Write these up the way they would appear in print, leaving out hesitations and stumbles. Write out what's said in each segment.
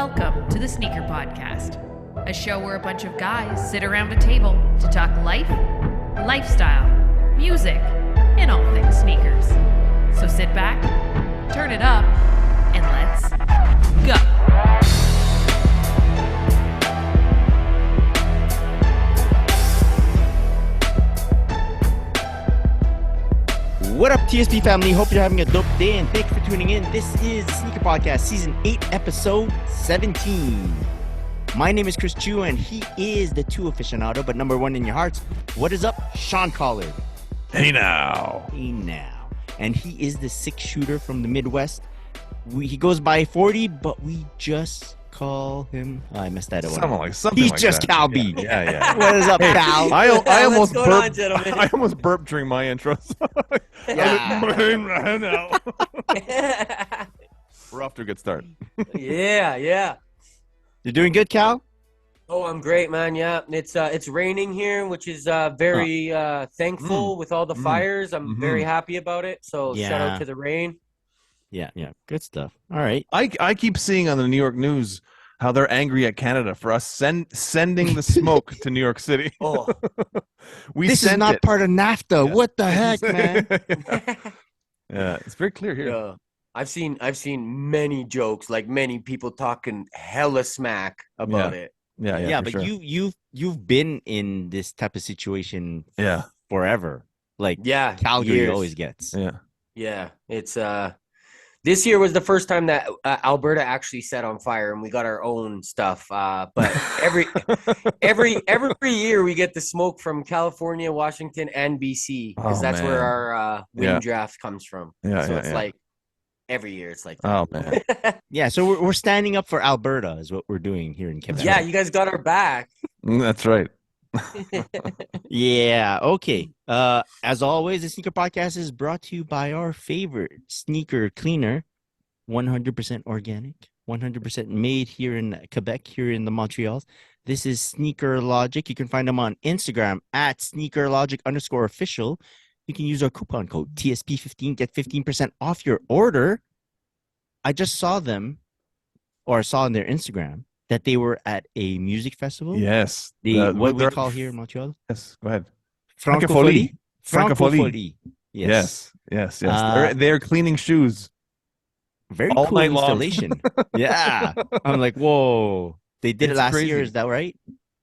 Welcome to the Sneaker Podcast, a show where a bunch of guys sit around a table to talk life, lifestyle, music, and all things sneakers. So sit back, turn it up, and let's go. What up, TSP family? Hope you're having a dope day, and thanks for tuning in. This is the Sneaker Podcast, Season 8, Episode 17. My name is Chris Chu, and he is the 2 aficionado, but number 1 in your hearts. What is up, Sean Collard? Hey now. Hey now. And he is the 6 shooter from the Midwest. He goes by 40, but we just call him... Oh, I messed that up. Something He's like just that. Cal B. Yeah. What is up, Cal? I almost What's going on, burped. gentlemen? I almost burped during my intro. Yeah. We're off to a good start. Yeah. You're doing good, Cal? Oh, I'm great, man. Yeah, it's raining here, which is very thankful with all the fires. I'm very happy about it. So Yeah. shout out to the rain. Yeah. Good stuff. All right. I keep seeing on the New York news how they're angry at Canada for us sending the smoke to New York City. Oh, This is not part of NAFTA. Yeah. What the heck, man? Yeah, it's very clear here. yeah. I've seen many jokes, like many people talking hella smack about it. Yeah, But sure. you've been in this type of situation Yeah. forever. Like Yeah, Calgary years. always gets. Yeah, it's this year was the first time that Alberta actually set on fire, and we got our own stuff. But every year we get the smoke from California, Washington, and BC, because Oh, that's where man. our wind Yeah. draft comes from. Yeah, so yeah, it's yeah. like every year it's like Oh that. man. Yeah, so we're standing up for Alberta is what we're doing here in Quebec. Yeah, you guys got our back. That's right. Yeah, okay. As always, the Sneaker Podcast is brought to you by our favorite sneaker cleaner, 100% organic, 100% made here in Quebec, here in the Montreal. This is Sneaker Logic. You can find them on Instagram at sneakerlogic_official. You can use our coupon code TSP15, get 15% off your order. I just saw them, or I saw on their Instagram, that they were at a music festival. Yes. What we they're- call here in Montreal? Yes. Go ahead. Francophonie. Francophonie. Yes. Yes. They're cleaning shoes. Very all cool night long. installation. Yeah. I'm like, whoa. They did it It's last crazy. year, is that right?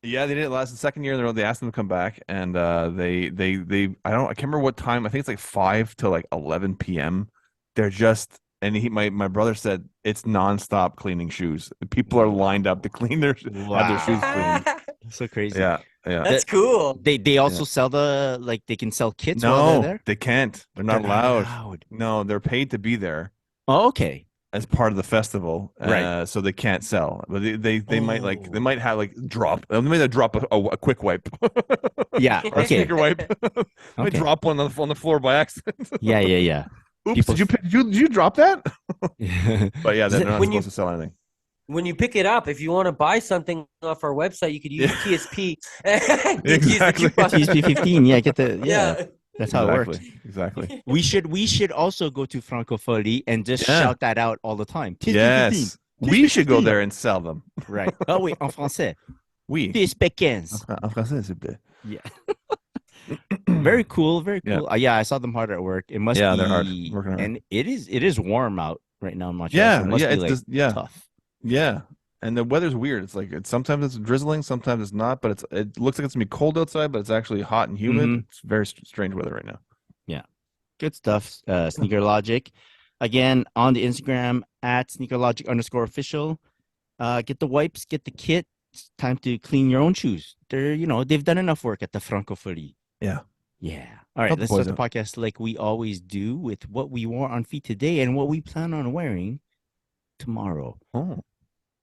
Yeah, they did it the second year in a row. They asked them to come back, and they I can't remember what time. I think it's like 5 to like 11 p.m. They're just, and my brother said it's nonstop cleaning shoes. People are lined up to clean have their shoes cleaned. So crazy. Yeah. That's cool. They also sell they can sell kits while No, they're there? they can't. They're not allowed. No, they're paid to be there Oh, okay. as part of the festival, Right. So they can't sell. But they might have like drop. They might drop a quick wipe. Yeah. Or a Okay. sneaker wipe. Might Okay. drop one on the floor by accident. Yeah. Oops! Did you drop that? Yeah. But yeah, they're not When you- supposed to sell anything. When you pick it up, if you want to buy something off our website, you could use TSP. Exactly. TSP15. Yeah, get the Yeah. That's how it works. Exactly. We should also go to Francophonie and just Yeah. shout that out all the time. TSP15. Yes. We should go there and sell them. Right. Oh oui, en français. Oui. TSP15. En français, s'il vous plaît. Yeah. Very cool. Very Yeah. cool. Yeah, I saw them hard at work. It must Yeah, be they're hard. Working hard. And it is warm out right now in Montreal. Yeah, so it must yeah, be it's like just- yeah. tough. Yeah. And the weather's weird. It's like sometimes it's drizzling, sometimes it's not, but it looks like it's gonna be cold outside, but it's actually hot and humid. Mhm. It's very strange weather right now. Good stuff. Sneaker Logic. Again, on the Instagram at sneakerlogic_official. Get the wipes, get the kit. It's time to clean your own shoes. They've done enough work at the Francophonie. Yeah. Yeah. All right, Help the let's start boys the out. podcast like we always do with what we wore on feet today and what we plan on wearing tomorrow. Oh.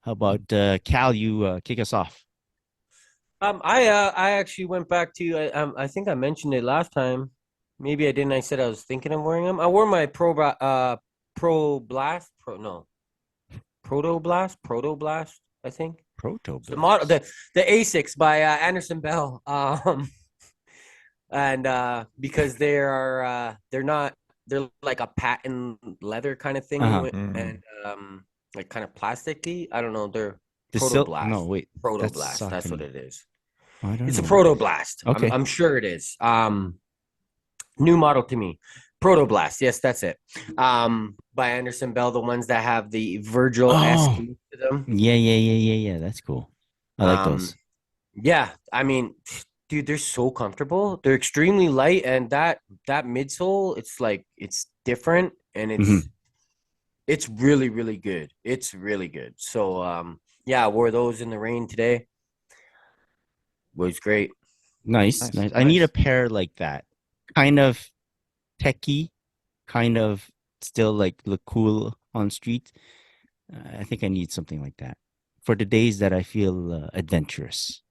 How about Cal? You kick us off. I actually went back to I think I mentioned it last time. Maybe I didn't. I said I was thinking of wearing them. I wore my Proto Blast. I think Proto. the model the Asics by Anderson Bell. And because they're like a patent leather kind of thing, Uh-huh. and like kind of plasticky. I don't know. They're The protoblast. no, wait. That's Protoblast. That's what Saucony. it is. I don't It's a know. protoblast. Okay. I'm sure it is. New model to me. Protoblast. Yes, that's it. By Anderson Bell, the ones that have the Virgil-esque Oh, look to them. yeah. That's cool. I like Um, those. yeah, I mean, dude, they're so comfortable. They're extremely light, and that midsole, it's like it's different, and Mhm. it's really, really good. It's really good. So, yeah, I wore those in the rain today. Was great. Nice. I need a pair like that. Kind of techie, kind of still like look cool on street. I think I need something like that for the days that I feel adventurous.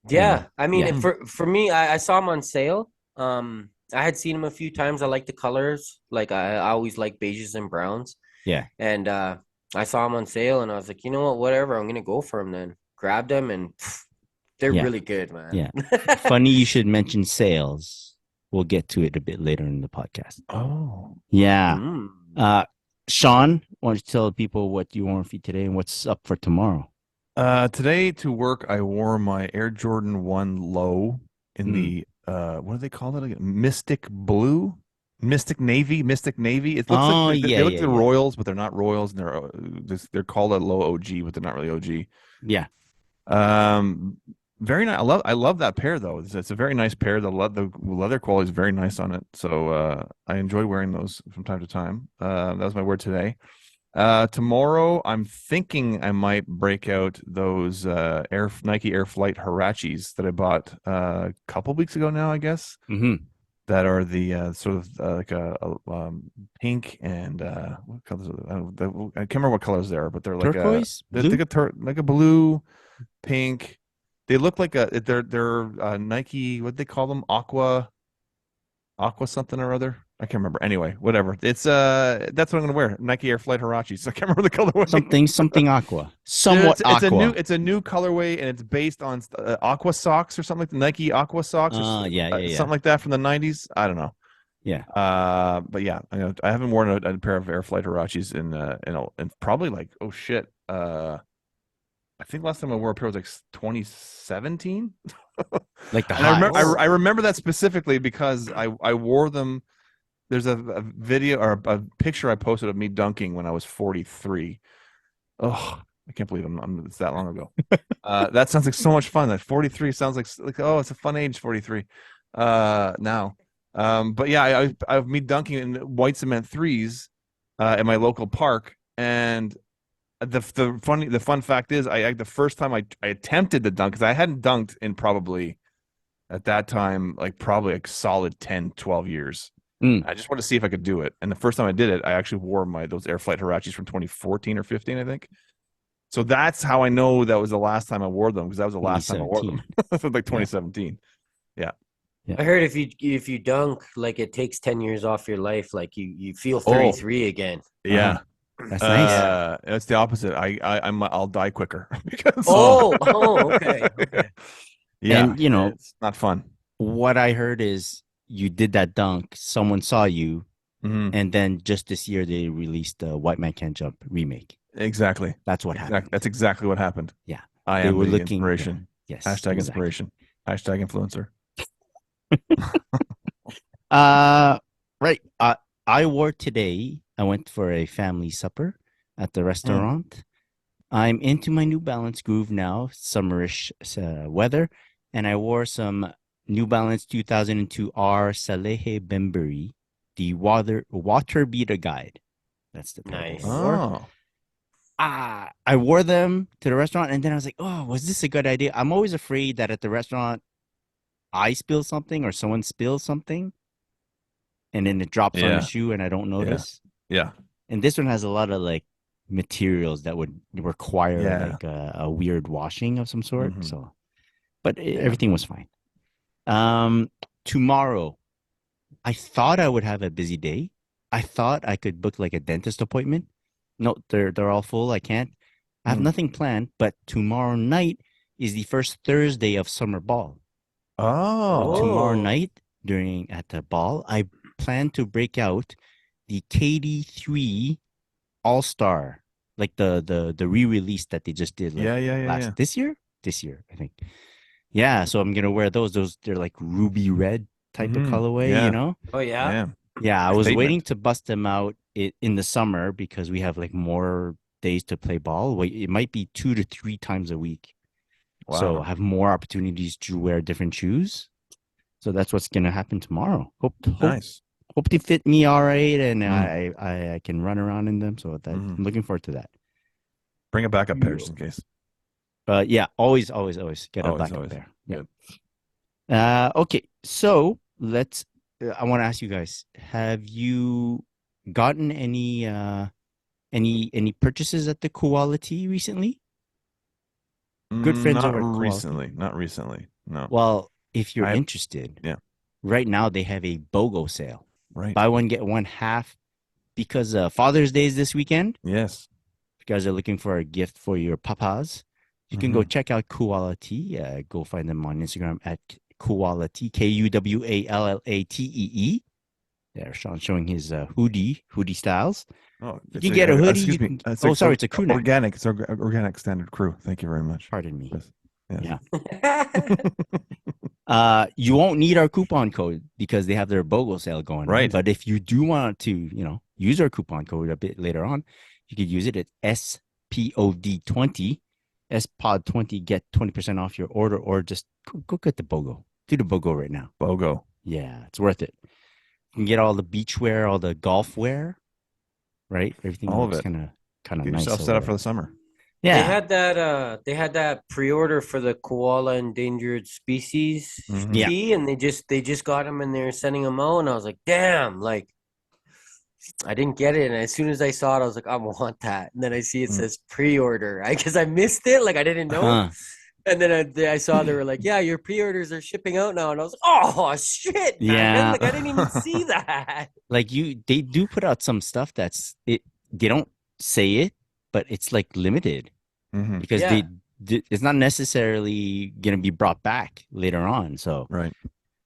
Yeah, I mean, Yeah. for me, I saw them on sale. I had seen them a few times. I like the colors. Like I always like beiges and browns. Yeah. And I saw them on sale, and I was like, you know what, whatever, I'm gonna go for them then. Grabbed them, and they're Yeah. really good, man. Yeah. Funny you should mention sales. We'll get to it a bit later in the podcast. Oh. Yeah. Mm. Sean, why don't you tell people what you want for today and what's up for tomorrow? Today to work, I wore my Air Jordan 1 Low in the what do they call it again? Mystic Blue, Mystic Navy. It looks Oh, like they look yeah. like Royals, but they're not Royals, and they're called a low OG, but they're not really OG. Yeah. Very nice. I love that pair though. It's a very nice pair. The leather quality is very nice on it. So I enjoy wearing those from time to time. That was my word today. Tomorrow I'm thinking I might break out those Nike Air Flight Huaraches that I bought a couple weeks ago now, I guess. Mm-hmm. That are the sort of like a pink and what colors are they? I can't remember what colors they are, but they're like Turquoise? they're Blue? like a blue, pink. They look like they're Nike, what they call them, aqua something or other. I can't remember. Anyway, whatever. It's that's what I'm gonna wear. Nike Air Flight Huaraches. I can't remember the colorway. Something aqua. Somewhat aqua. It's a new colorway, and it's based on aqua socks or something like the Nike aqua socks or Yeah. something like that from the 90s. I don't know. Yeah. But yeah, I haven't worn a pair of Air Flight Huaraches in probably like, oh shit. I think last time I wore a pair was like 2017. Like the And highs. I remember that specifically because I wore them. There's a video or a picture I posted of me dunking when I was 43. Oh, I can't believe it's that long ago. That sounds like so much fun. That 43 sounds like oh, it's a fun age, 43. Now, but yeah, I have me dunking in white cement threes at my local park, and the fun fact is, the first time I attempted the dunk, because I hadn't dunked in probably at that time like probably a solid 10, 12 years. I just wanted to see if I could do it. And the first time I did it, I actually wore those Air Flight Huaraches from 2014 or 15, I think. So that's how I know that was the last time I wore them, because that was the last time I wore them. Like 2017. Yeah. I heard if you dunk, like it takes 10 years off your life, like you feel 33 again. Yeah. That's nice. It's the opposite. I'll die quicker because okay. Yeah. And it's not fun. What I heard is you did that dunk, someone saw you, and then just this year they released the White Man Can't Jump remake. Exactly. That's what happened. That's exactly what happened. Yeah. I They am were the looking inspiration. Yes. Hashtag inspiration. Hashtag influencer. Right. I wore today. I went for a family supper at the restaurant. I'm into my New Balance groove now, summerish weather, and I wore some New Balance 2002 R Salehe Bembury, the water beater guide. That's the Nice. I wore them to the restaurant, and then I was like, oh, was this a good idea? I'm always afraid that at the restaurant I spill something or someone spills something, and then it drops on the shoe and I don't notice. Yeah. And this one has a lot of like materials that would require like a weird washing of some sort. So, but everything was fine. Tomorrow, I thought I would have a busy day. I thought I could book like a dentist appointment. No, they're all full. I can't. I have nothing planned. But tomorrow night is the first Thursday of summer ball. Oh. Tomorrow night at the ball, I plan to break out the KD3 All-Star like the re-release that they just did. Like Yeah. this year, I think. Yeah, so I'm gonna wear those. They're like ruby red type of colorway, Yeah. you know. Oh yeah. Yeah, I was Statement. waiting to bust them out in the summer because we have like more days to play ball. Wait, it might be 2 to 3 times a week. So Wow. I have more opportunities to wear different shoes. So that's what's gonna happen tomorrow. Nice. Hope they fit me all right, and Mm. I can run around in them. So that I'm looking forward to that. Bring a backup pair just in case. Yeah, always get a Always, backup always. pair. Yeah. Good. Okay, so let's. I want to ask you guys: have you gotten any purchases at the Quality recently? Good friends Not over at Quality. recently. Not recently. No. Well, if you're I interested, yeah. right now they have a BOGO sale. Right. Buy one get one half because Father's Day is this weekend. Yes. If you guys are looking for a gift for your papas, you can go check out Quality. Go find them on Instagram at Quality, Kuwallatee. There, Sean's showing his hoodie styles. Oh, You can get a hoodie. Excuse You me. can. It's Oh, sorry, it's a crew neck. organic. It's organic standard crew. Thank you very much. Pardon me. Yes. Yeah. You won't need our coupon code because they have their BOGO sale going on. Right. But if you do want to, use our coupon code a bit later on, you could use it at SPOD20. SPOD20, get 20% off your order, or just go get the BOGO. Do the BOGO right now. BOGO. Yeah, it's worth it. You can get all the beach wear, all the golf wear, right? Everything All of looks it. kind of Get nice. yourself set up for the summer. Yeah. They had that pre-order for the koala endangered species tea, and they just got them and they're sending them out, and I was like, damn, like I didn't get it, and as soon as I saw it, I was like, I want that, and then I see it says pre-order, because I missed it, like I didn't know, and then I saw they were like, yeah, your pre-orders are shipping out now, and I was like, oh shit, man, Yeah. like I didn't even see that. Like they do put out some stuff that's it. They don't say it, but it's like limited because it's not necessarily gonna be brought back later on. So right.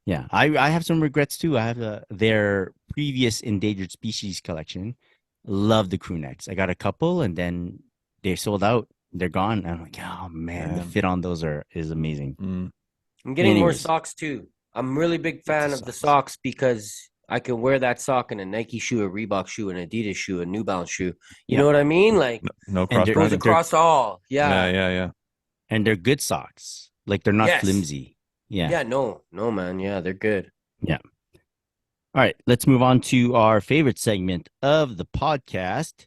Yeah, I have some regrets too. I have their previous endangered species collection. Love the crew necks. I got a couple, and then they sold out. They're gone. And I'm like, oh man, the fit on those is amazing. I'm getting more socks too. I'm really big fan of the socks because I can wear that sock in a Nike shoe, a Reebok shoe, an Adidas shoe, a New Balance shoe. You know what I mean? Like no cross it goes across all. Yeah. And they're good socks. Like they're not flimsy. Yeah, no, man. Yeah, they're good. Yeah. All right, let's move on to our favorite segment of the podcast.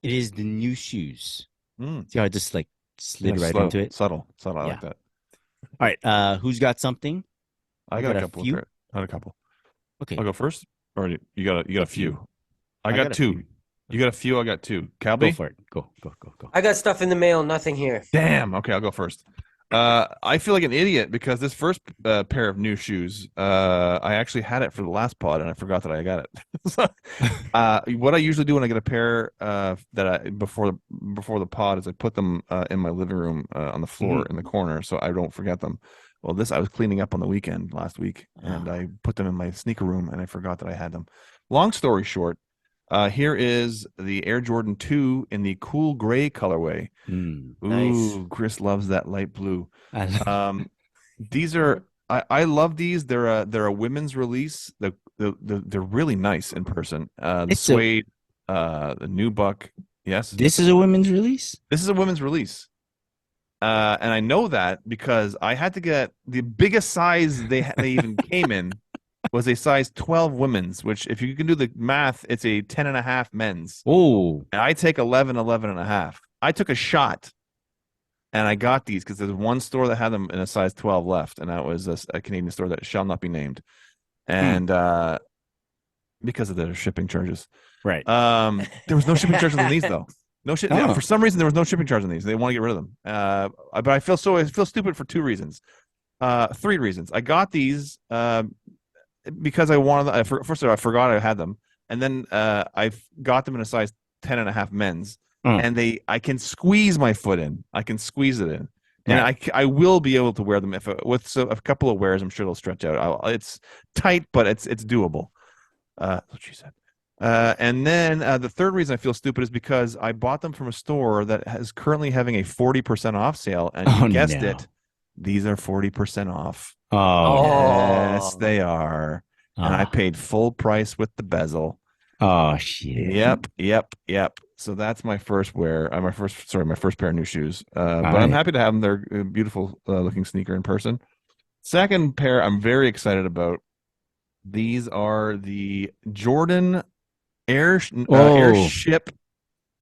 It is the new shoes. See how I just like slid right into it? Subtle. I like that. All right, who's got something? I got a couple. I got a couple. Okay. I'll go first? Or you got a few? I got two. You got a few, I got two. Calby? Go for it. Go. I got stuff in the mail, nothing here. Damn. Okay, I'll go first. I feel like an idiot because this first pair of new shoes, I actually had it for the last pod and I forgot that I got it. What I usually do when I get a pair before the pod is I put them in my living room on the floor in the corner so I don't forget them. Well, I was cleaning up on the weekend last week and I put them in my sneaker room and I forgot that I had them. Long story short, here is the Air Jordan 2 in the cool gray colorway. Nice. Chris loves that light blue. These are I love these. They're a women's release. They're really nice in person. The suede, the nubuck. Yes. This is a women's release? This is a women's release. And I know that because I had to get the biggest size they even came in was a size 12 women's, which if you can do the math, it's a 10.5 men's. Oh, and I take 11.5. I took a shot and I got these because there's one store that had them in a size 12 left. And that was a Canadian store that shall not be named. And, because of their shipping charges. Right. There was no shipping charges on these though. No shit. Yeah, for some reason, there was no shipping charge on these. They want to get rid of them. But I feel stupid for 2 reasons. 3 reasons. I got these because I wanted them. First of all, I forgot I had them, and then I got them in a size 10.5 men's, and I can squeeze my foot in. I can squeeze it in, and I will be able to wear them with a couple of wears. I'm sure they'll stretch out. It's tight, but it's doable. That's what she said. And then the third reason I feel stupid is because I bought them from a store that is currently having a 40% off sale, and you guessed it, these are 40% off. Oh, Yes, Oh. they are. And I paid full price with the bezel. Oh shit. Yep. So that's my first my first pair of new shoes. But I'm happy to have them. They're a beautiful looking sneaker in person. Second pair I'm very excited about. These are the Jordan Airship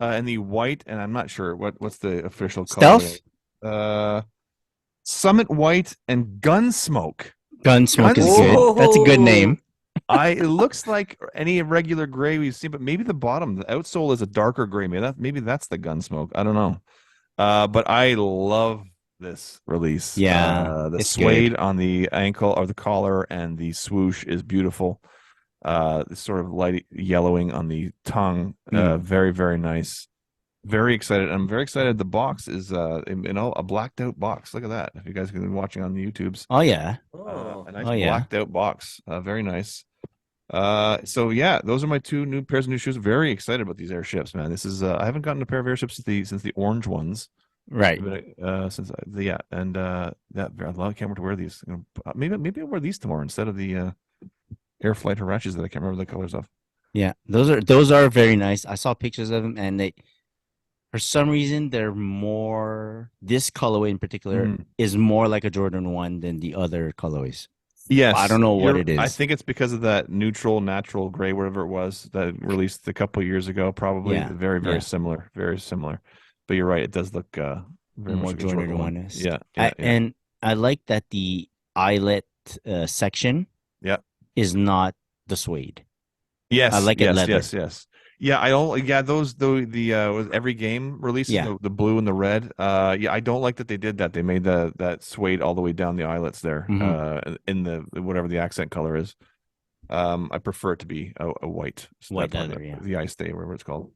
in the white, and I'm not sure what's the official Stealth? color. Summit White and Gunsmoke. Gunsmoke is good. That's a good name. It looks like any regular gray we've seen, but maybe the outsole is a darker gray. Maybe that's the Gunsmoke. I don't know. But I love this release. Yeah, the it's suede good. on the ankle or the collar and the swoosh is beautiful. It's sort of light yellowing on the tongue. Very, very nice. Very excited. I'm very excited. The box is a blacked out box. Look at that. If you guys have been watching on the YouTubes. Oh yeah. A nice blacked out box. Very nice. So yeah, those are my two new pairs of new shoes. Very excited about these airships, man. This is I haven't gotten a pair of airships since the orange ones. Right. Since and that I can't wait to wear these. Maybe I'll wear these tomorrow instead of the Air Flight Hirachis that I can't remember the colors of. Yeah, those are very nice. I saw pictures of them, and for some reason, they're more. This colorway in particular is more like a Jordan 1 than the other colorways. Yes, I don't know what it is. I think it's because of that natural gray, whatever it was that released a couple years ago. Probably very similar, very similar. But you're right; it does look very more much Jordan 1 is. Yeah, and I like that the eyelet section. Is not the suede. Yes, I like it leather. Yes. Yeah, I don't. Yeah, those with every game releases the blue and the red. I don't like that they did that. They made that suede all the way down the eyelets there. In the whatever the accent color is. I prefer it to be a white leather, the ice stay, whatever it's called.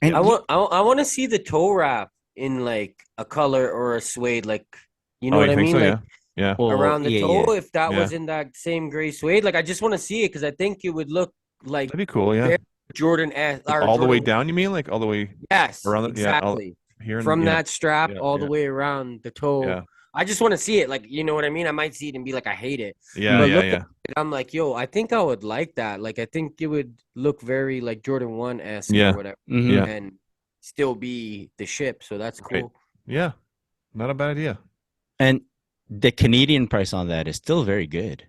And I want to see the toe wrap in like a color or a suede, like you know what I mean, so, like. Yeah. Around the toe, if that was in that same gray suede, like I just want to see it because I think it would look like that'd be cool. Yeah, Jordan all the way down. You mean like all the way? Yes, around exactly. Here from that strap all the way around the toe. Yeah. I just want to see it. Like you know what I mean. I might see it and be like, I hate it. Yeah, but look at it, I'm like, yo, I think I would like that. Like I think it would look very like Jordan 1-esque or whatever, and still be the ship. So that's cool. Right. Yeah, not a bad idea. And the Canadian price on that is still very good.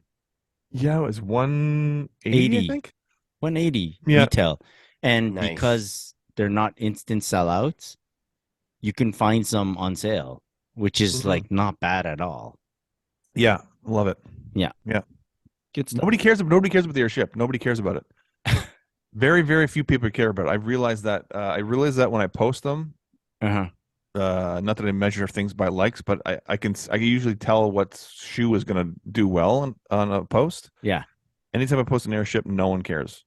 Yeah, it was 180, I think. 180 retail. And because they're not instant sellouts, you can find some on sale, which is like not bad at all. Yeah, love it. Yeah. Good stuff. Nobody cares about the airship. Nobody cares about it. Very, very few people care about it. I've realized that. I realized that when I post them. Not that I measure things by likes, but I can usually tell what shoe is going to do well on a post. Yeah. Anytime I post an airship, no one cares,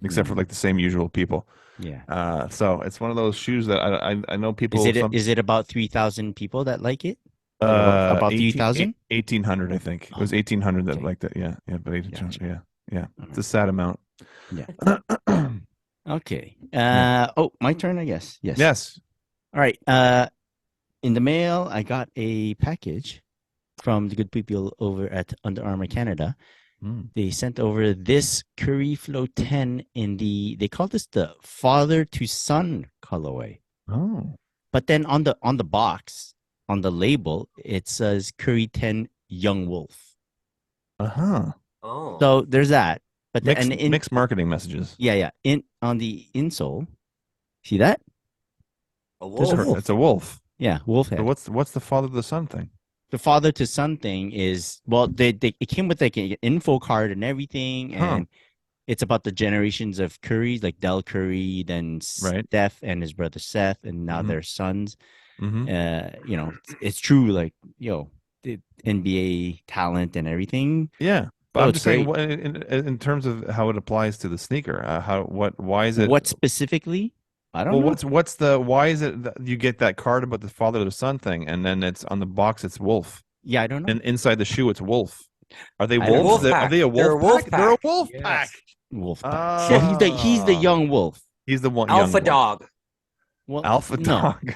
except for like the same usual people. Yeah. So it's one of those shoes that I know people. Is it about 3,000 people that like it? About 3,000? 1,800, I think. It was 1,800 that liked it. Yeah. But 1,800. Yeah. It's a sad amount. Yeah. Okay. My turn, I guess. Yes. All right. In the mail, I got a package from the good people over at Under Armour Canada. They sent over this Curry Flow 10 in they call this the father to son colorway. Oh. But then on the box, on the label, it says Curry 10 Young Wolf. Oh. So there's that. But mixed marketing messages. Yeah. On the insole, see that? A wolf. It's a wolf. Yeah, wolf head. So what's the father to son thing? The father to son thing is it came with like an info card and everything, and it's about the generations of Currys, like Del Curry, then Steph and his brother Seth, and now their sons. It's true, like the NBA talent and everything. Yeah. But I'm just saying, in terms of how it applies to the sneaker, why is it? What specifically? I don't know. Why is it that you get that card about the father to son thing, and then it's on the box, it's wolf? Yeah, I don't know. And inside the shoe, it's wolf. Are they wolves? Are they a wolf pack? They're a wolf pack. wolf pack. Well, he's the Ah. young wolf. He's the one Alpha young one. dog. Well, Alpha no. dog.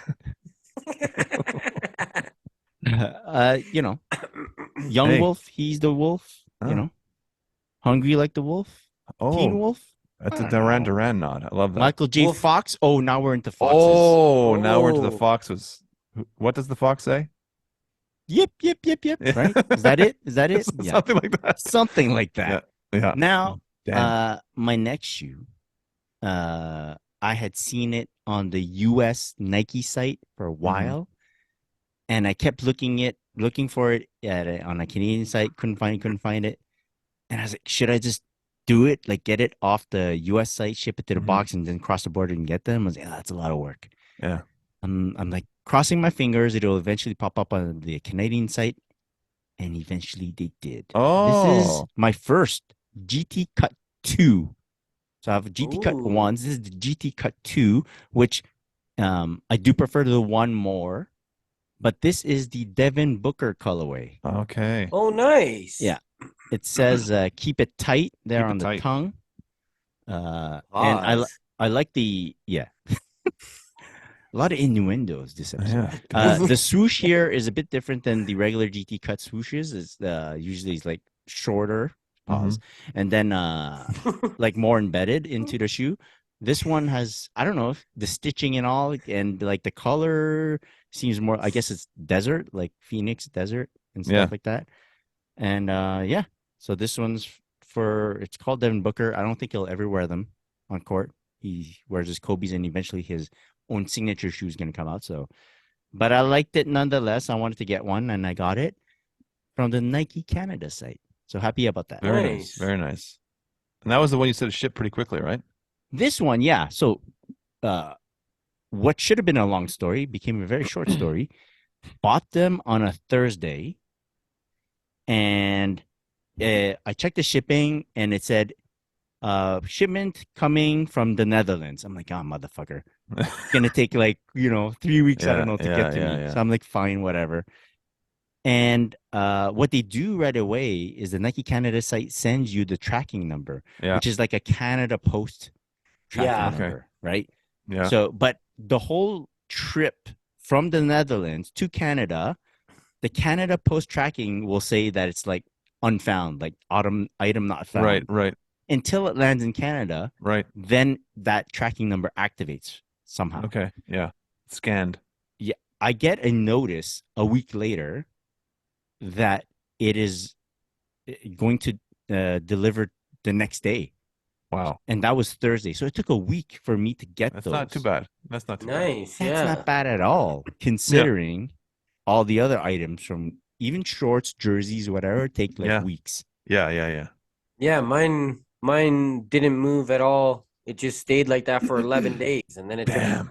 Young Hey. wolf. He's the wolf. Oh. Hungry like the wolf. Teen Oh, wolf. that's I a don't Duran know. Duran nod. I love that. Michael J. Wolf. Fox. Oh, now we're into foxes. Oh, now we're into the Oh. foxes. What does the fox say? Yip, yip, yip, yip. Right? Is that it? Is that it? Yeah. Something like that. Something like that. Yeah. Now, Damn. my next shoe, I had seen it on the US Nike site for a while, and I kept looking for it on a Canadian site, couldn't find it. And I was like, should I just do it? Like get it off the US site, ship it to the box, and then cross the border and get them? I was like, that's a lot of work. Yeah. I'm like crossing my fingers, it'll eventually pop up on the Canadian site. And eventually they did. This is Oh. my first GT Cut 2. So I have a GT Cut Ooh. 1. This is the GT Cut 2, which I do prefer the one more. But this is the Devin Booker colorway. Okay. Oh, nice. Yeah. It says keep it tight there Keep it on the tight. tongue. And Pause. I like the, a lot of innuendos this episode. Yeah. The swoosh here is a bit different than the regular GT Cut swooshes. It's usually it's like shorter, pause, and then like more embedded into the shoe. This one has, I don't know, the stitching and all, and like the color seems more, I guess it's desert, like Phoenix desert and stuff like that. And so this one's it's called Devin Booker. I don't think he'll ever wear them on court. He wears his Kobe's, and eventually his own signature shoe is going to come out. So, but I liked it nonetheless. I wanted to get one, and I got it from the Nike Canada site. So happy about that. Very nice. Very nice. And that was the one you said shipped pretty quickly, right? This one, yeah. So, what should have been a long story became a very short story. Bought them on a Thursday, and I checked the shipping, and it said shipment coming from the Netherlands. I'm like, oh, motherfucker. It's going to take 3 weeks, I don't know, to get to me. So I'm like, fine, whatever. And what they do right away is the Nike Canada site sends you the tracking number, which is like a Canada Post tracking number, right? Yeah. So, but the whole trip from the Netherlands to Canada, the Canada Post tracking will say that it's like unfound, like item not found. Right. Until it lands in Canada, right? Then that tracking number activates somehow. Okay, yeah, scanned. Yeah, I get a notice a week later that it is going to deliver the next day. Wow! And that was Thursday, so it took a week for me to get those. That's not too bad. That's not too nice. bad. That's not bad at all, considering all the other items from even shorts, jerseys, whatever, take weeks. Yeah. Yeah, mine didn't move at all. It just stayed like that for 11 days. And then it took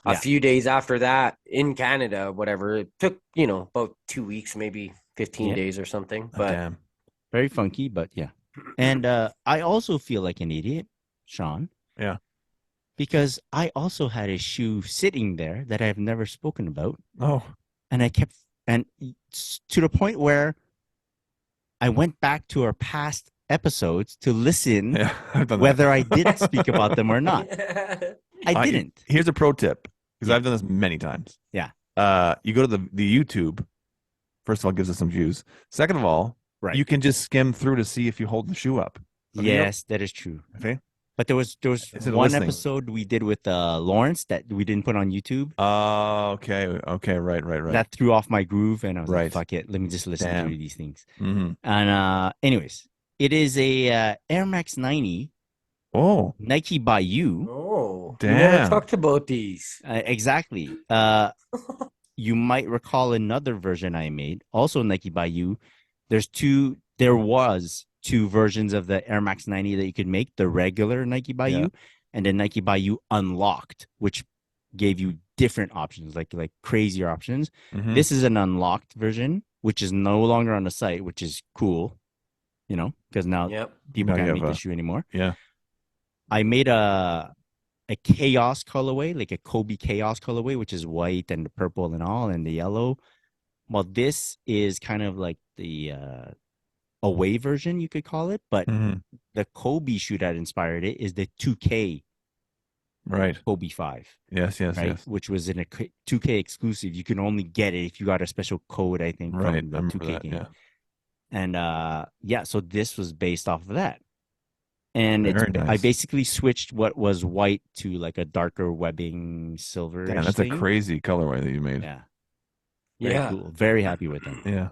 a few days after that in Canada, whatever. It took, about 2 weeks, maybe 15 days or something. But very funky, but yeah. And I also feel like an idiot, Sean. Yeah. Because I also had a shoe sitting there that I've never spoken about. Oh. And and to the point where I went back to our past episodes to listen whether I did speak about them or not. I didn't. Here's a pro tip, because I've done this many times. Yeah. You go to the YouTube. First of all, it gives us some views. Second of all, you can just skim through to see if you hold the shoe up. Yes, that is true. Okay. But there was one episode we did with Lawrence that we didn't put on YouTube. Oh, okay. Right. That threw off my groove, and I was like, fuck it. Let me just listen to these things. Mm-hmm. And anyways, it is a Air Max 90. Oh. Nike by you. Oh. Damn. We never talked about these. Exactly. You might recall another version I made, also Nike by you. There was two versions of the Air Max 90 that you could make, the regular Nike by you and the Nike by you unlocked, which gave you different options, like crazier options. Mm-hmm. This is an unlocked version, which is no longer on the site, which is cool, because now people can't make the shoe anymore. Yeah. I made a chaos colorway, like a Kobe chaos colorway, which is white and the purple and all and the yellow. Well, this is kind of like the away version, you could call it, but Mhm. the Kobe shoe that inspired it is the 2K Right. Kobe 5, Yes. Yes. right? Yes. Which was in a 2K exclusive. You can only get it if you got a special code, I think, Right. from I the remember 2K that. game. Yeah. And yeah, so this was based off of that. And Very I nice. basically switched what was white to like a darker webbing silverish Damn, that's thing. a crazy colorway that you made. Yeah. Very cool. Very happy with them. Yeah.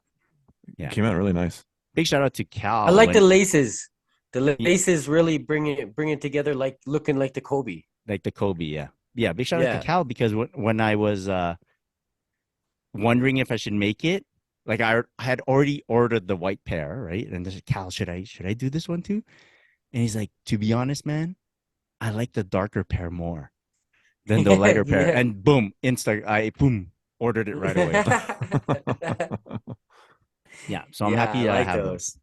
Yeah. Came out really nice. Big shout out to Cal. I like the when- laces. The laces really bring it together, like looking like the Kobe. like the Kobe, yeah. Yeah, big shout out Yeah. to Cal because when I was wondering if I should make it, like I had already ordered the white pair, right? And I said, Cal, should I do this one too? And he's like, to be honest, man, I like the darker pair more than the lighter pair. Yeah. And boom, I ordered it right away. Yeah, so I'm happy I I like have those. those.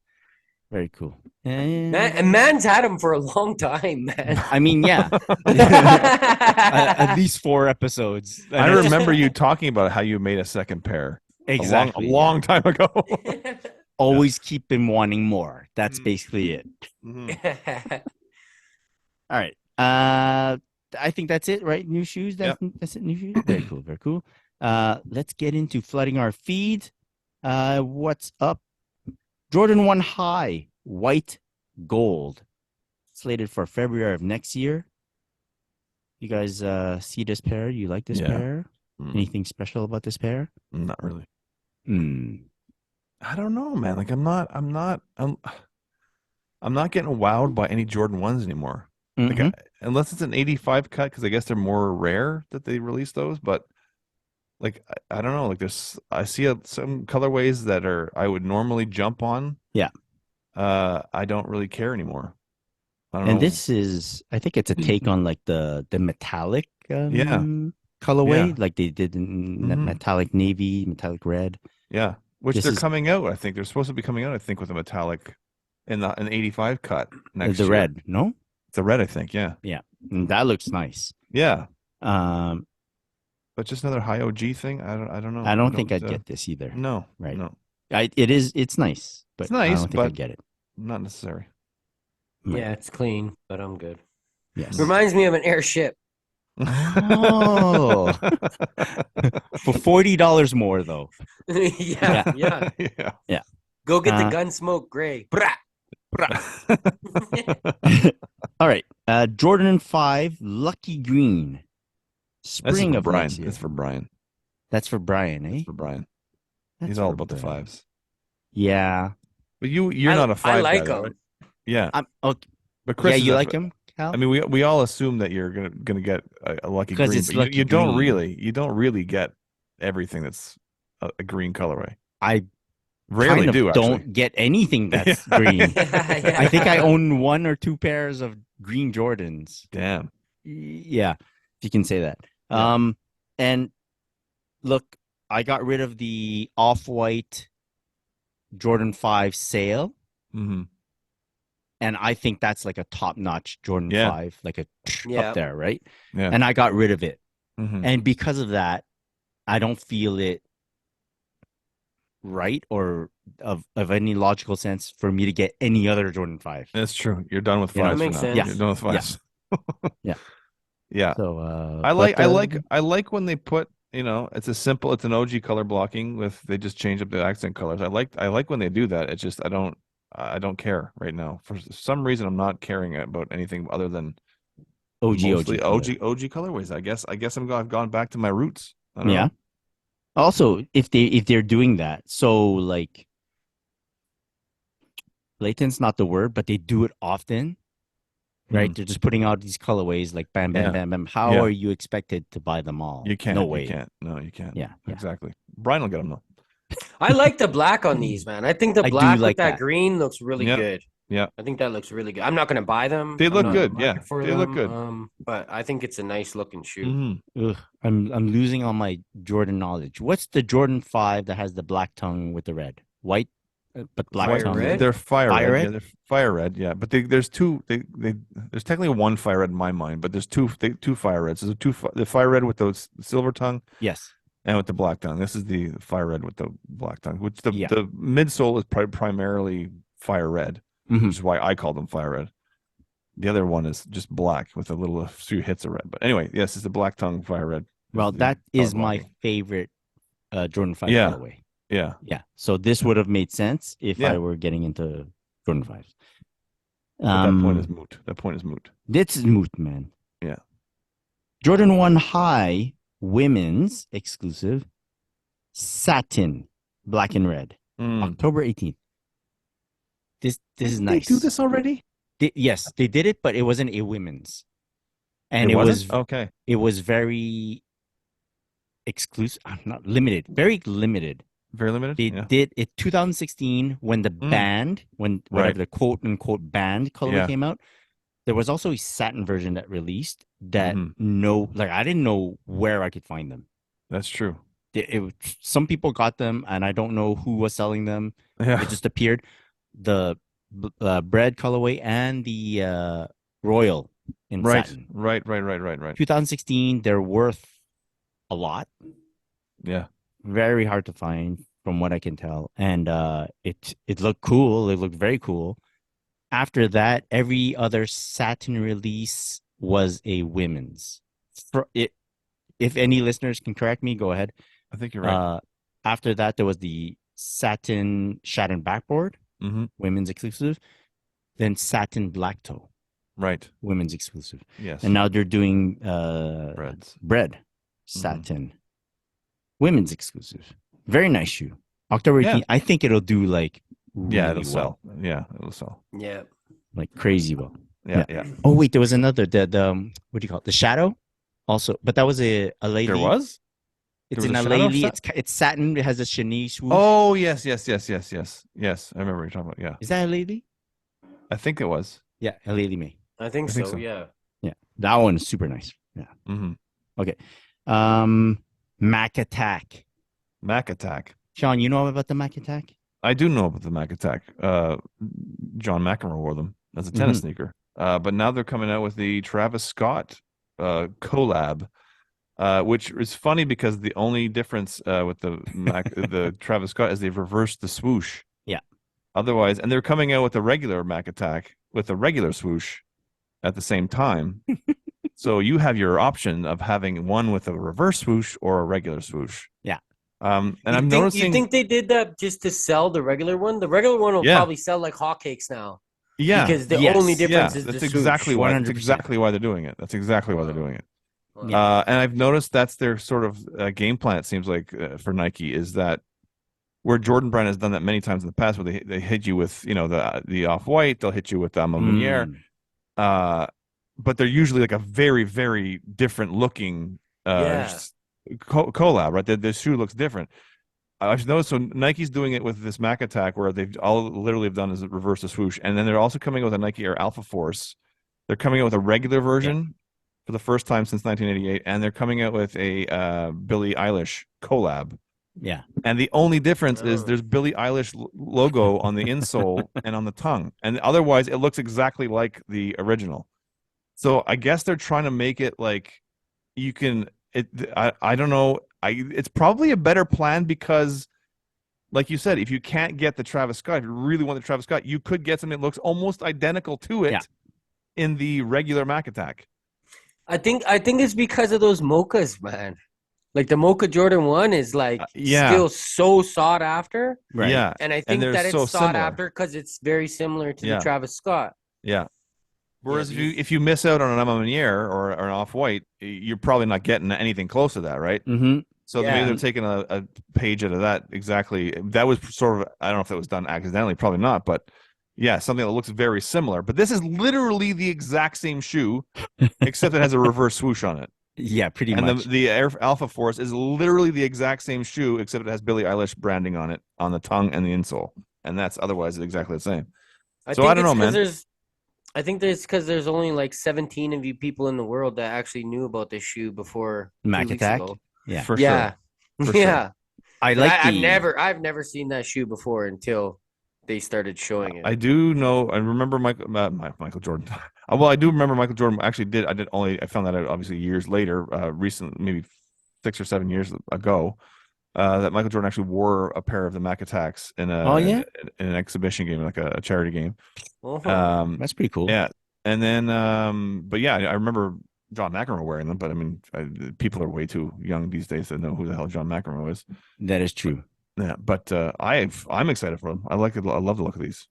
Very cool. And Man's had them for a long time, man. I mean, yeah, at least 4 episodes. I remember you talking about how you made a second pair exactly a long time ago. Always keep him wanting more. That's Mm. basically it. Mhm. All right. I think that's it, right? New shoes. That's it. New shoes. Very cool. Very cool. Let's get into flooding our feed. What's up? Jordan 1 High, white gold, slated for February of next year. You guys see this pair? You like this Yeah. pair? Mm. Anything special about this pair? Not really. Mm. I don't know, man. Like I'm not getting wowed by any Jordan 1s anymore. Like Mhm. unless it's an 85 cut, because I guess they're more rare that they release those. But like I don't know. Like I see some colorways that I would normally jump on. Yeah. I don't really care anymore. I don't And know. this is, I think it's a take on like the metallic Yeah. colorway, Yeah. like they did in Mhm. metallic navy, metallic red. Yeah, which This they're is- coming out. I think they're supposed to be coming out. I think with a metallic in an 85 cut next The year. red, no? It's a red, I think. Yeah. And that looks nice. Yeah. Um, But just another high OG thing. I don't know. I don't think I'd get this either. No. Right. No. It's nice, but It's nice, I don't think but- I'd get it. Not necessary. Right. Yeah, it's clean, but I'm good. Yes. Reminds me of an airship. Oh. For $40 more though. yeah. Yeah. Go get the Uh, Gunsmoke Gray. Brah. All right. Jordan 5 Lucky Green. That's Spring for of Brian. next year. That's for Brian. That's for Brian, eh? For Brian. That's He's all for about the Brian. fives. Yeah. But you're not a five I like guy, though, them. right? Yeah. I'm okay. But Chris Yeah, is you a- like him, Cal? I mean, we all assume that you're gonna get a lucky 'Cause green, it's but lucky you don't green. you don't really get everything that's a green colorway. I Rarely kind of do actually. don't get anything that's Yeah. green. Yeah. I think I own 1 or 2 pairs of green Jordans. Damn. Yeah, if you can say that. Yeah. And look, I got rid of the off-white Jordan 5 sale, Mm-hmm. and I think that's like a top-notch Jordan Yeah. 5, like a Yeah. up there, right? Yeah. And I got rid of it. Mm-hmm. And because of that, I don't feel it right or of any logical sense for me to get any other Jordan 5. That's true. You're done with You know, fives that for makes now. sense. You're done with fives. Yeah. Yeah. So I like but, I like when they put, it's an OG color blocking with they just change up the accent colors. I like when they do that. It's just I don't care right now. For some reason I'm not caring about anything other than mostly color. OG colorways. I guess I've gone back to my roots. I don't Yeah. know. Also, if they're doing that, so like blatant's not the word, but they do it often, right? Mm. They're just putting out these colorways like bam, bam, Yeah. bam, bam. How Yeah. are you expected to buy them all? You can't. No way. You can't. No, you can't. Yeah, yeah. Exactly. Brian will get them though. I like the black on these, man. I think the I do black like with that that. green looks really Yeah. good. Yeah. I think that looks really good. I'm not gonna buy them. They I'm look not in the good, yeah. market for They look them, good. But I think it's a nice looking shoe. Mm-hmm. Ugh, I'm losing all my Jordan knowledge. What's the Jordan 5 that has the black tongue with the red? White, but black Fire tongue. red? They're fire, Fire red. red? Yeah, they're fire red. Yeah, but there's two. There's technically one fire red in my mind, but there's two fire reds. There's the fire red with the silver tongue Yes. and with the black tongue. This is the fire red with the black tongue, which the Yeah. midsole is primarily fire red, Mhm. which is why I call them fire red. The other one is just black with a few hits of red. But anyway, yes, it's the black tongue fire red. Well, the that is color my blocking. favorite Jordan 5 Yeah. colorway. Yeah. Yeah. So this would have made sense if Yeah. I were getting into Jordan 5s. But that point is moot. That point is moot. This is moot, man. Yeah. Jordan 1 High women's exclusive satin black and red. October 18th. This is nice. They do this already? Yes, they did it, but it wasn't a women's. And it wasn't? was okay. It was very exclusive. Not limited. Very limited. Very limited. They did it 2016 when the band, when whatever Right. the quote unquote band colorway Yeah. came out. There was also a satin version that released that Mhm. I didn't know where I could find them. That's true. Some people got them, and I don't know who was selling them. Yeah. It just appeared. The bread colorway and the royal in Right. satin. Right. 2016, they're worth a lot. Yeah. Very hard to find, from what I can tell, and it looked cool. It looked very cool. After that, every other satin release was a women's. If any listeners can correct me, go ahead. I think you're right. After that, there was the satin backboard, women's exclusive. Then satin black toe, right, women's exclusive. Yes. And now they're doing bread satin, women's exclusive. Very nice shoe. October 18th. I think it'll do like really it'll sell. Yeah, it'll sell. Yeah, like crazy well. Yeah. Oh wait, there was another the what do you call it? The shadow, also, but that was a lady. There was. It's in a lady. It's satin. It has a chenille swoosh. Oh yes. Yes. I remember what you're talking about. Yeah. Is that a lady? I think it was. Yeah, a lady me. I think so. Yeah. That one is super nice. Yeah. Okay. Mac Attack. Mac Attack. Sean, you know about the Mac Attack? I do know about the Mac Attack. John McEnroe wore them as a tennis sneaker. But now they're coming out with the Travis Scott collab, which is funny because the only difference with the Travis Scott is they've reversed the swoosh. Yeah. Otherwise, and they're coming out with a regular Mac Attack with a regular swoosh at the same time. So you have your option of having one with a reverse swoosh or a regular swoosh. Yeah. And I'm noticing. You think they did that just to sell the regular one? The regular one will probably sell like hotcakes now. Yeah. Because the only difference is that's the exactly swoosh. why. That's exactly why they're doing it. That's exactly why they're doing it. Yeah. And I've noticed that's their sort of game plan. It seems like for Nike is that where Jordan Brand has done that many times in the past, where they hit you with the off-white, they'll hit you with the Monarchs, but they're usually like a very very different looking collab, right? The shoe looks different. I've noticed. So Nike's doing it with this Mac Attack, where they've all literally have done is reverse the swoosh, and then they're also coming out with a Nike Air Alpha Force. They're coming out with a regular version for the first time since 1988, and they're coming out with a Billie Eilish collab. Yeah. And the only difference is there's Billie Eilish logo on the insole and on the tongue, and otherwise it looks exactly like the original. So I guess they're trying to make it like you can. I don't know. It's probably a better plan because, like you said, if you can't get the Travis Scott, if you really want the Travis Scott, you could get something that looks almost identical to it in the regular Mac Attack. I think it's because of those mochas, man. Like the Mocha Jordan 1 is like still so sought after. Right. Yeah. And I think that it's sought after because it's very similar to the Travis Scott. Yeah. Whereas if you miss out on an Monarchs or an off-white, you're probably not getting anything close to that, right? Mm-hmm. So maybe they're taking a page out of that exactly. That was sort of, I don't know if that was done accidentally, probably not, but yeah, something that looks very similar. But this is literally the exact same shoe, except it has a reverse swoosh on it. Yeah, pretty much. And the Air Alpha Force is literally the exact same shoe, except it has Billie Eilish branding on it, on the tongue and the insole. And that's otherwise exactly the same. I don't know, man. I think it's because there's only like 17 of you people in the world that actually knew about this shoe before Mac Attack. Yeah, for sure. For yeah. Sure. I've never seen that shoe before until they started showing it. I do know. I remember Michael Jordan. Well, I do remember Michael Jordan. Actually, I found that out obviously years later, recent, maybe 6 or 7 years ago. that Michael Jordan actually wore a pair of the Mac Attacks in Oh, yeah? in an exhibition game, like a charity game. Oh. That's pretty cool. Yeah, and then but yeah, I remember John McEnroe wearing them. But I mean, people are way too young these days to know who the hell John McEnroe is. That is true. Yeah, but I'm excited for them. I like it. I love the look of these.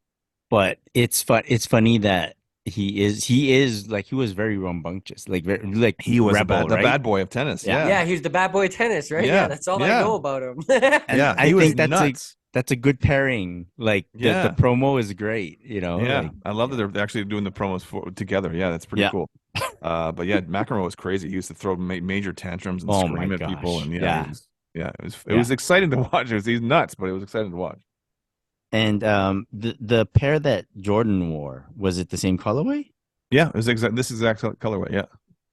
But it's fun. It's funny that he is like he was very rambunctious, like very like He was rebel, the right? bad boy of tennis. Yeah. Yeah, he's the bad boy of tennis, right? Yeah, Yeah, that's all I yeah. know about him. And Yeah, I he was think nuts. that's a good pairing. Like Yeah. the promo is great, you know. Yeah, like, I love that they're actually doing the promos together. Yeah, that's pretty Yeah. cool. But yeah, McEnroe was crazy. He used to throw major tantrums and Oh scream my at people, gosh. and Yeah. it was exciting to watch. He's nuts, but it was exciting to watch. And the pair that Jordan wore, was it the same colorway? Yeah, it was this exact colorway. Yeah,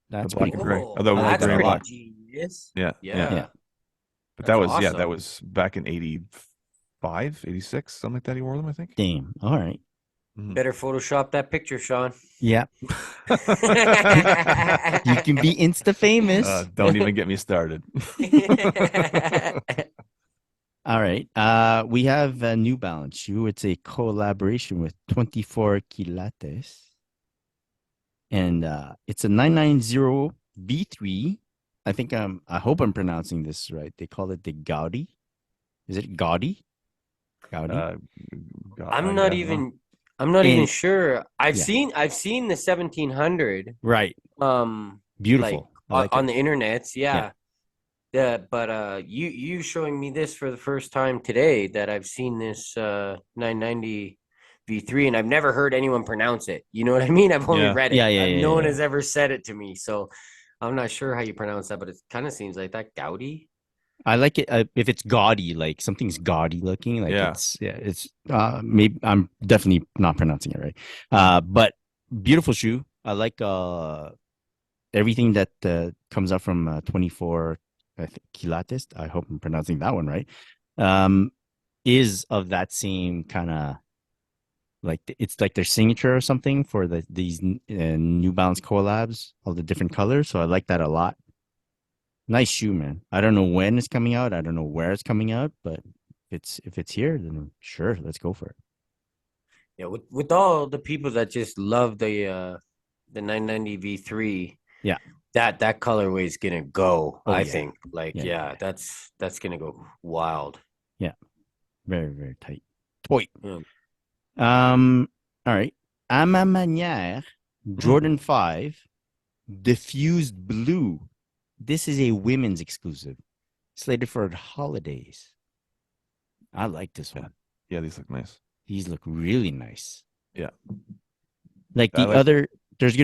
That's the black pretty and cool. gray. Although I like that's that a pretty lot. genius. Yeah, Yeah. But That's that was awesome. that was back in 85, 86, something like that. He wore them, I think. Damn. All right. Mhm. Better Photoshop that picture, Sean. Yeah. You can be insta famous. Don't even get me started. All right. We have a New Balance shoe. It's a collaboration with 24 Quilates. And it's a 990 V3. I think I hope I'm pronouncing this right. They call it the Gaudi. Is it Gaudi? Gaudi? I'm not even sure. I've Yeah. seen the 1700 Right. Beautiful. I like on it. the internets, yeah. But you showing me this for the first time today, that I've seen this 990 V3, and I've never heard anyone pronounce it. You know what I mean? I've only Yeah. read it. Yeah, No one yeah. has ever said it to me, so I'm not sure how you pronounce that, but it kind of seems like that. Gaudi. I like it if it's gaudy, like something's gaudy looking, like Yeah. it's maybe I'm definitely not pronouncing it right. But beautiful shoe. I like everything that comes up from 24 I think Quilates. I hope I'm pronouncing that one right. Is of that same kind of like it's like their signature or something for these New Balance collabs, all the different colors. So I like that a lot. Nice shoe, man. I don't know when it's coming out. I don't know where it's coming out, but if it's here, then sure, let's go for it. Yeah, with all the people that just love the 990 V3, Yeah, that colorway is gonna go. Oh, I yeah. think, like, Yeah. that's gonna go wild. very, very tight. Toy. Yeah. All right. À ma manière, Jordan 5, diffused blue. This is a women's exclusive, slated for holidays. I like this one. Yeah, these look nice. These look really nice. Yeah. Like I the like- other, there's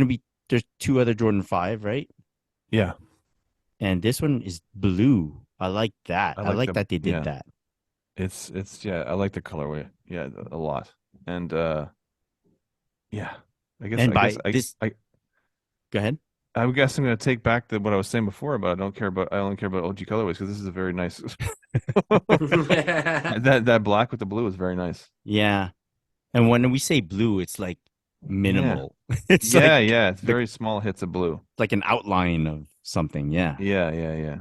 two other Jordan 5, right? Yeah, And this one is blue. I like that. I like that they did yeah. that. it's yeah. I like the colorway. Yeah, a lot. And yeah, Go ahead. I guess I'm going to take back what I was saying before, but I only care about OG colorways, because this is a very nice. that black with the blue is very nice. Yeah. And when we say blue, it's like minimal. It's It's very small hits of blue. like an outline of something. Yeah. Yeah.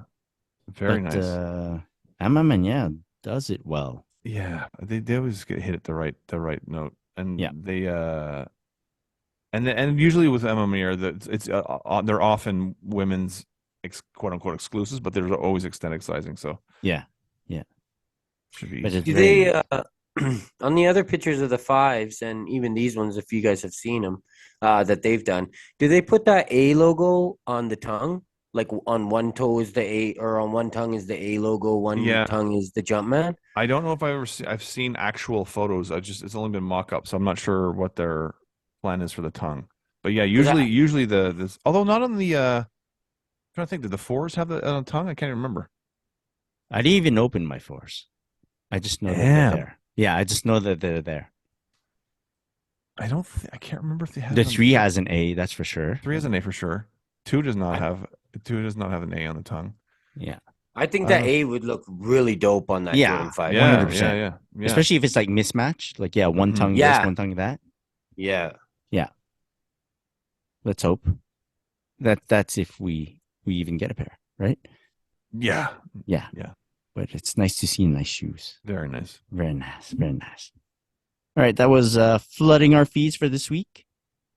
Very But, nice. Amamanya does it well. Yeah, they always get hit at the right note, and Yeah. they and usually with MMA, they're often women's quote unquote exclusives, but there's always extended sizing, so Yeah. should be But easy. it's Do very they on the other pictures of the fives, and even these ones, if you guys have seen them, that they've done, do they put that A logo on the tongue? Like on one toe is the A, or on one tongue is the A logo, one tongue is the Jumpman? I don't know if I've seen actual photos. It's only been mock-up, so I'm not sure what their plan is for the tongue. But yeah, usually this, although not on the I'm trying to think, did the fours have the on the tongue? I can't even remember. I didn't even open my fours. I just know that they're Damn. there. Yeah, I just know that they're there. I can't remember if they have The it on 3 has an A, that's for sure. 3 has an A for sure. 2 does not have an A on the tongue. Yeah. I think that A would look really dope on that Yeah. Jordan 5. Yeah, 100%. yeah. Especially if it's like mismatched. Like, yeah, one Mhm. tongue Yeah. this, one tongue that. Yeah. Let's hope. That's if we even get a pair, right? Yeah. Yeah. Yeah. but it's nice to see nice shoes. Very nice. Very nice. Very nice. All right. That was flooding our feeds for this week.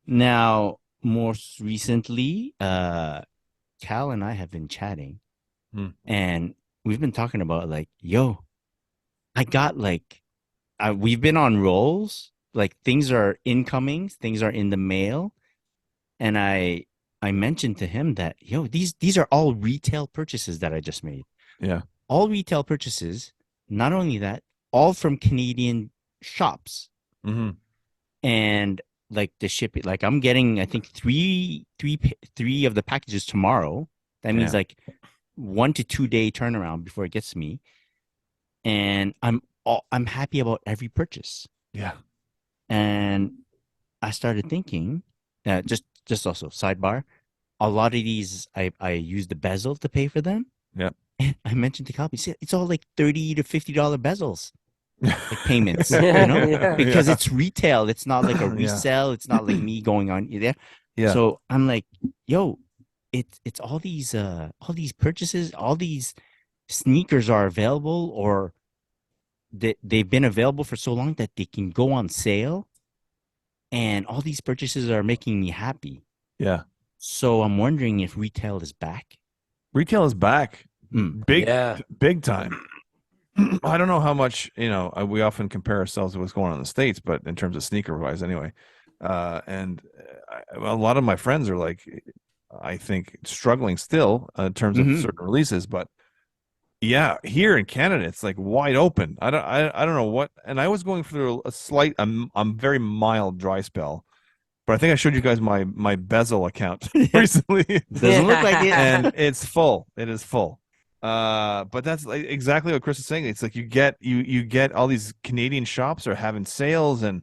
Now, most recently, Cal and I have been chatting and we've been talking about like, yo, I got like, we've been on rolls. Like things are incoming, things are in the mail. And I mentioned to him that, yo, these are all retail purchases that I just made. Yeah. All retail purchases. Not only that, all from Canadian shops. Mm-hmm. And like the shipping, like I'm getting, I think three of the packages tomorrow. That means like 1 to 2 day turnaround before it gets to me. And I'm happy about every purchase. Yeah. And I started thinking, just also sidebar, a lot of these I use the bezel to pay for them. Yeah. And I mentioned to Copy, it's all like $30 to $50 bezels, like payments, because it's retail. It's not like a resale. It's not like me going on there. Yeah. So I'm like, yo, it's all these purchases, all these sneakers are available, or they've been available for so long that they can go on sale, and all these purchases are making me happy. Yeah. So I'm wondering if retail is back. Retail is back. Big time. I don't know how much, we often compare ourselves to what's going on in the States, but in terms of sneaker wise anyway. And a lot of my friends are like, I think struggling still in terms of certain releases, but yeah, here in Canada, it's like wide open. I don't know what, and I was going through a slight, very mild dry spell, but I think I showed you guys my Bezel account recently. Doesn't look like it, and it's full. It is full. But that's like exactly what Chris is saying. It's like you get all these Canadian shops are having sales, and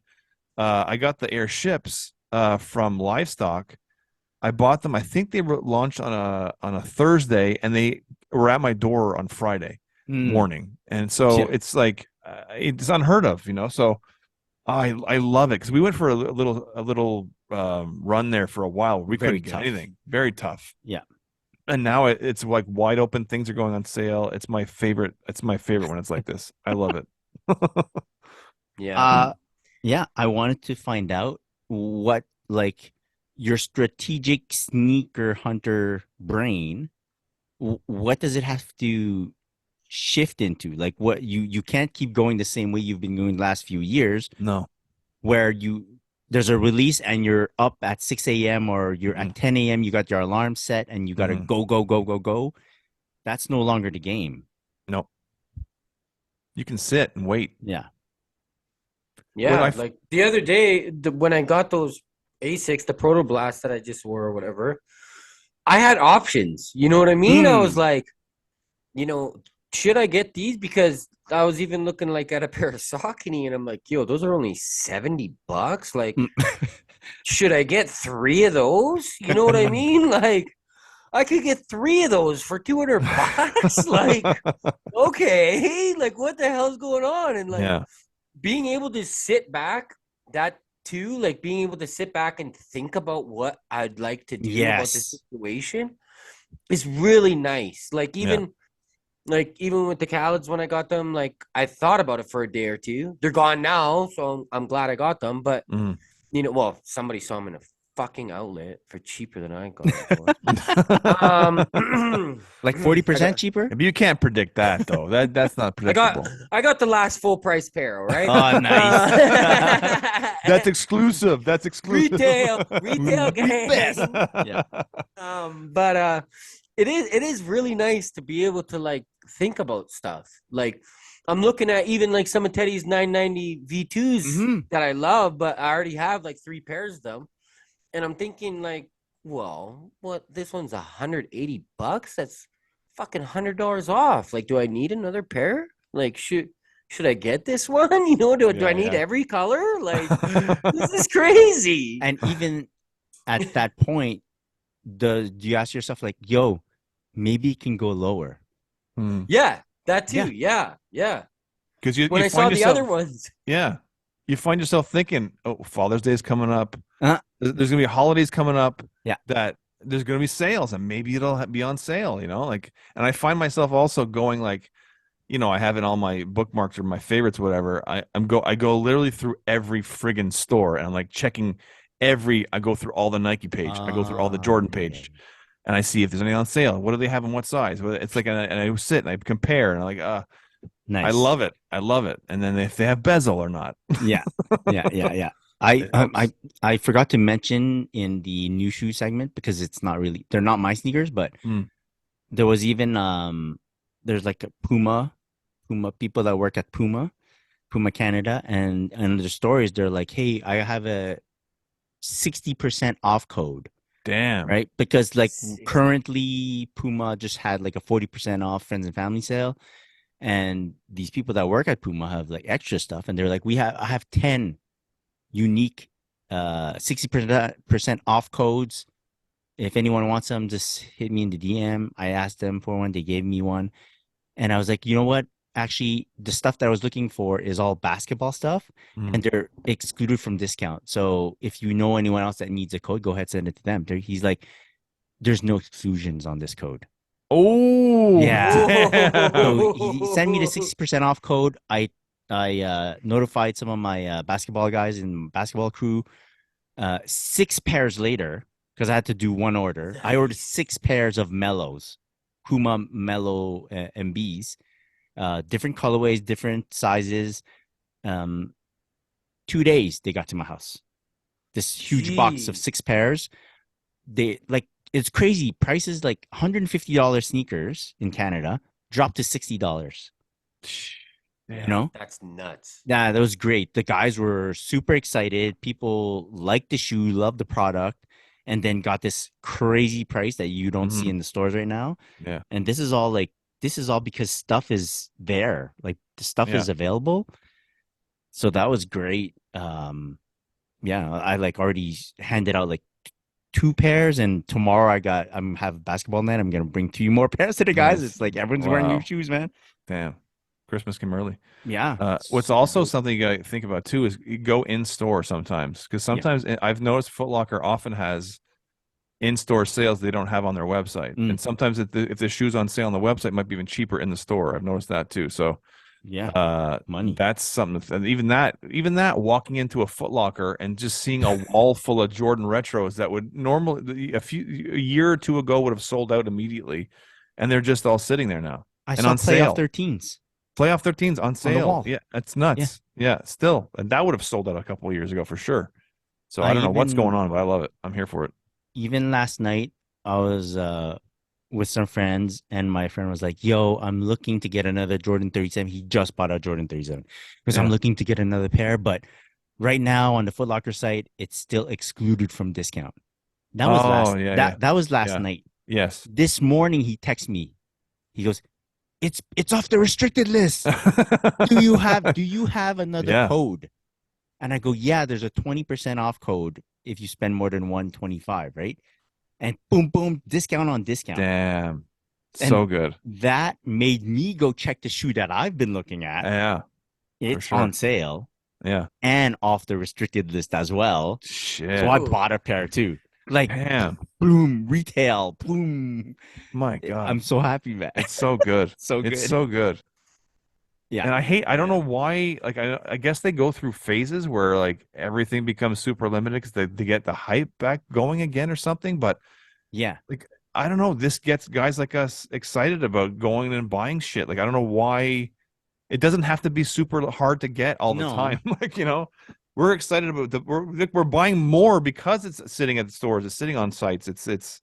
I got the airships from Livestock. I bought them. I think they were launched on a Thursday, and they were at my door on Friday morning. And so it's like it's unheard of, So I love it because we went for a little run there for a while. We couldn't get anything. Very tough. Yeah. And now it's like wide open. Things are going on sale. It's my favorite. It's my favorite when it's like this. I love it. Yeah. Yeah. I wanted to find out what like your strategic sneaker hunter brain, what does it have to shift into? Like what you can't keep going the same way you've been going the last few years. No. Where there's a release and you're up at 6 a.m. or you're at 10 a.m. You got your alarm set and you got to go. That's no longer the game. No. You can sit and wait. Yeah. Yeah. Like the other day, when I got those A6, the Proto Blast that I just wore or whatever, I had options. You know what I mean? I was like, should I get these? Because I was even looking like at a pair of Saucony, and I'm like, yo, those are only $70. Like, should I get 3 of those? You know what I mean? Like, I could get 3 of those for $200. Like, okay, like what the hell's going on? And like being able to sit back, that too, like being able to sit back and think about what I'd like to do about the situation is really nice. Like even with the Khaled's when I got them, like I thought about it for a day or two. They're gone now, so I'm glad I got them. But somebody saw them in a fucking outlet for cheaper than I got them for. Like 40% cheaper. But you can't predict that though. That's not predictable. I got the last full price pair, all right? Oh, nice. That's exclusive. That's exclusive. Retail game. Yeah. But it is really nice to be able to like think about stuff. Like I'm looking at even like some of Teddy's 990 V2s that I love, but I already have like 3 pairs of them. And I'm thinking like, well, what, this one's $180? That's fucking $100 off. Like, do I need another pair? Like, should I get this one? Do I need every color? Like, this is crazy. And even at that point, do you ask yourself like, yo, maybe it can go lower? Yeah, that too. Yeah. Because when I saw the other ones, you find yourself thinking, oh, Father's Day is coming up. There's gonna be holidays coming up. Yeah, that there's gonna be sales, and maybe it'll be on sale. Like, and I find myself also going like, I have in all my bookmarks or my favorites, whatever. I go literally through every friggin' store, and I'm like checking I go through all the Nike page, I go through all the Jordan Yeah, yeah, page, and I see if there's anything on sale. What do they have and what size? It's like, and I sit and I compare, and I'm like, I nice. love it, I love it. And then if they have bezel or not, Yeah, yeah, yeah, yeah. I it um, I helps. I forgot to mention in the new shoe segment because it's not really they're not my sneakers, but Mm, there was even there's like a Puma people that work at Puma Canada, and the stories they're like, hey, I have a 60% off code, damn. right? Because like 60. currently Puma just had like a 40% off friends and family sale, and these people that work at Puma have like extra stuff, and they're like, I have 10 unique 60% off codes. If anyone wants them, just hit me in the DM. I asked them for one, they gave me one. And I was like, you know what? Actually, the stuff that I was looking for is all basketball stuff, and Mm. they're excluded from discount. So if you know anyone else that needs a code, go ahead, send it to them. He's like, there's no exclusions on this code. Oh, Yeah. So damn. he sent me the 60% off code. I notified some of my basketball guys in basketball crew. 6 pairs later, because I had to do one order, I ordered Nice. 6 pairs of Mellows, Puma Mellow MBs, different colorways, different sizes. Um, 2 days they got to my house. This huge box of Jeez. 6 pairs. They like it's crazy. Prices like $150 sneakers in Canada dropped to $60. You Damn. know, That's nuts. yeah, that was great. The guys were super excited. People liked the shoe, loved the product, and then got this crazy price that you don't see Hmm. in the stores right now. Yeah. And this is all because stuff is there. Like the stuff Yeah. is available. So that was great. Yeah, I like already handed out like 2 pairs, and tomorrow I'm have basketball night. I'm gonna bring 2 more pairs to the guys. Nice. It's like everyone's wearing new Wow. shoes, man. Damn. Christmas came early. Yeah, What's super also dope. something you gotta think about too is you go in store sometimes, because Yeah. sometimes I've noticed Foot Locker often has in-store sales they don't have on their website, Mm, and sometimes if the shoe's on sale on the website, it might be even cheaper in the store. I've noticed that too. So yeah, money. that's something and even that walking into a Foot Locker and just seeing a wall full of Jordan retros that would normally a year or two ago would have sold out immediately, and they're just all sitting there now I and saw on playoff sale. 13s Playoff 13's on on the sale. wall. Yeah, that's Yeah. nuts. Yeah, still. And that would have sold out a couple of years ago for sure. So I I don't know what's going even on, but I love it. I'm here for it. even last night I was with some friends, and my friend was like, "Yo, I'm looking to get another Jordan 37." He just bought a Jordan 37 because I'm Yeah. looking to get another pair, but right now on the Foot Locker site, it's still excluded from discount. Oh, yeah, yeah. That was last Yeah. night. Yes. This morning he texts me. He goes, "It's off the restricted list. Do you have another Yeah. code?" And I go, "Yeah, there's a 20% off code if you spend more than 125, right?" And boom, boom, discount on discount. Damn. And So good. that made me go check the shoe that I've been looking at. Yeah, for It's on sure. sale Yeah. and off the restricted list as well. So Shit. I Oh, bought a pair too. Like, Damn. boom, retail, boom. My I'm God. so happy, man. It's so good. So It's good. so good. Yeah. And I don't yeah. know why, like, I guess they go through phases where like everything becomes super limited because they get the hype back going again or something. But Yeah. like, I don't know, this gets guys like us excited about going and buying shit. Like, I don't know why it doesn't have to be super hard to get all the No, time. Like, we're excited about we're buying more because it's sitting at the stores, it's sitting on sites. It's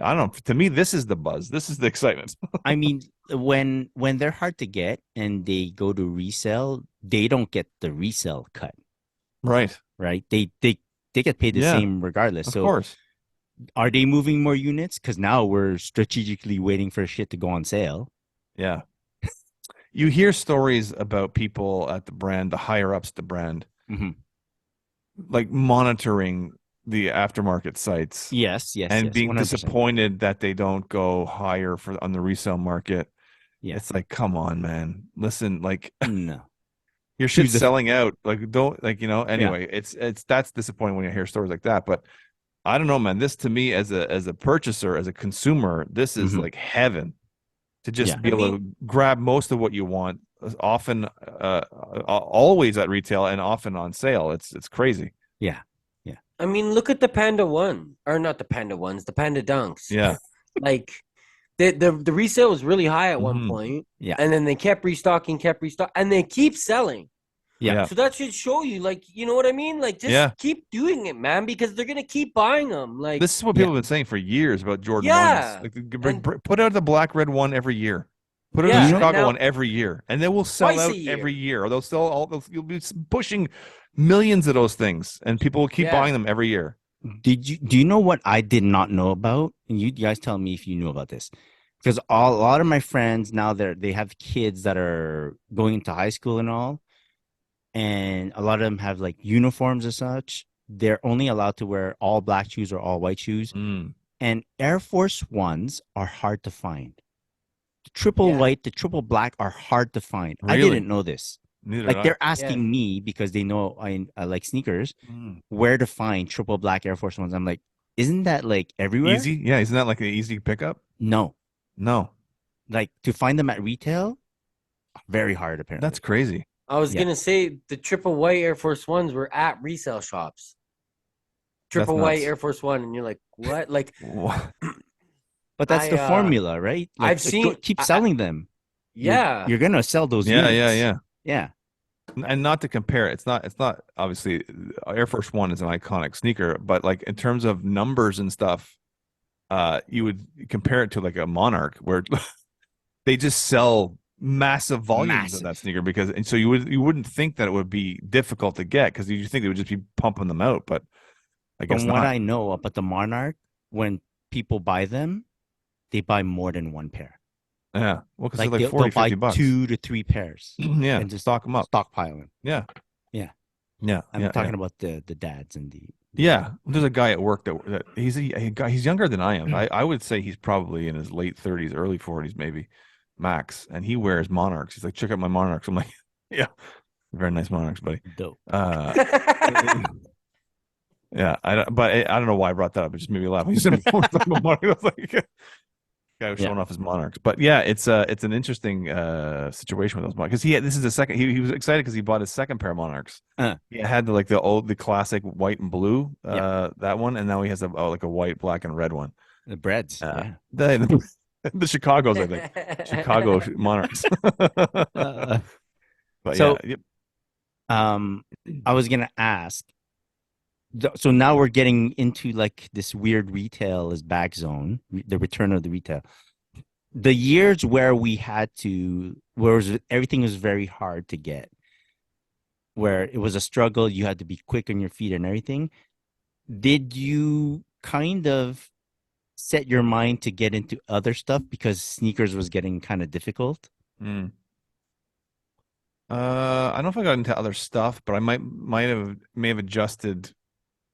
I don't know. To me, this is the buzz. This is the excitement. I mean, when they're hard to get and they go to resell, they don't get the resell cut, Right. right? They get paid the Yeah, same regardless. of So course. are they moving more units? Because now we're strategically waiting for shit to go on sale. Yeah. You hear stories about people at the brand, the higher ups, the brand, Hmm. like monitoring the aftermarket sites Yes, yes, and yes, being 100%. disappointed that they don't go higher for on the resale market. Yeah, It's like, come on, man. Listen, like no, your shit's choose the selling out. Like, don't like, yeah. anyway, it's that's disappointing when you hear stories like that. But I don't know, man. This to me as a purchaser, as a consumer, this is Hmm. like heaven. to just Yeah. be able to grab most of what you want, often always at retail and often on sale. It's crazy. Yeah. I mean, look at the Panda One, or not the Panda Ones, the Panda Dunks. Yeah. Like the resale was really high at one Mhm. point. Yeah. And then they kept restocking, and they keep selling. Yeah. So that should show you, like, you know what I mean? Like, just keep doing it, man, because they're gonna keep buying them. Like, This is what people have been saying for years about Jordan Yeah. ones. Like, put out the black red one every year. Put out Yeah, the and Chicago now- one every year, and they will sell Twice a out year. every year. Or they'll sell all. You'll be pushing millions of those things, and people will keep Yeah. buying them every year. Do you know what I did not know about? And you guys tell me if you knew about this. Because a lot of my friends now they have kids that are going into high school and all, and a lot of them have like uniforms and such. They're only allowed to wear all black shoes or all white shoes. And Air Force Ones are hard to find. The triple white, the triple black are hard to find. I Really? didn't know this. Neither Like did they're asking me because they know I like sneakers, where to find triple black Air Force Ones. I'm like, isn't that like everywhere? Easy, yeah. Isn't that like an easy pickup? No, Like to find them at retail, very hard apparently. that's crazy. I was gonna say the triple white Air Force Ones were at resale shops. Triple white nuts. Air Force One, and you're like, what? Like, But that's the formula, right? Like, I've seen- keep selling them. yeah, You're gonna sell those. Yeah, units. Yeah. And not to compare, it's not obviously Air Force One is an iconic sneaker, but like in terms of numbers and stuff, you would compare it to like a Monarch where they just sell massive volumes of that sneaker and so you wouldn't think that it would be difficult to get because you think they would just be pumping them out, but I guess From not. what I know about the Monarch, when people buy them, they buy more than one pair. Yeah, well, because Like they're like they'll 40, buy 50 bucks. 2 to 3 pairs. Yeah, and just stock them up, stockpile them. Yeah. I'm talking about the dads and the. Yeah, there's a guy at work that he's a guy. He's younger than I am. I would say he's probably in his late 30s, early 40s, maybe max. And he wears Monarchs. He's like, check out my Monarchs. I'm like, yeah, very nice Monarchs, buddy. Dope. Yeah, I don't know why I brought that up. It just made me laugh. He said Monarchs. I was like, guy was showing off his Monarchs. But yeah, it's an interesting situation with those Monarchs because this is the second. He was excited because he bought his second pair of Monarchs. He had the classic white and blue that one, and now he has a white, black, and red one. The breads, the Chicago's, I think. Chicago Monarchs. But so, yeah. I was gonna ask. So now we're getting into like this weird retail is back zone, the return of the retail. The years where we had to, everything was very hard to get, where it was a struggle, you had to be quick on your feet and everything. Did you kind of set your mind to get into other stuff because sneakers was getting kind of difficult? I don't know if I got into other stuff, but I may have adjusted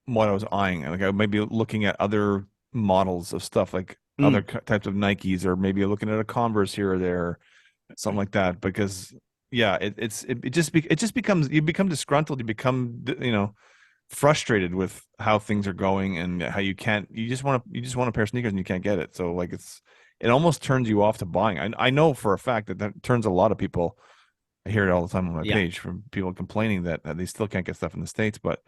what I was eyeing. Like I might be looking at other models of stuff, like other types of Nikes, or maybe looking at a Converse here or there, something like that. Because it just becomes, you become disgruntled, you become frustrated with how things are going and how you just want a pair of sneakers and you can't get it. So like it almost turns you off to buying. I know for a fact that turns a lot of people. I hear it all the time on my page from people complaining that they still can't get stuff in the States, but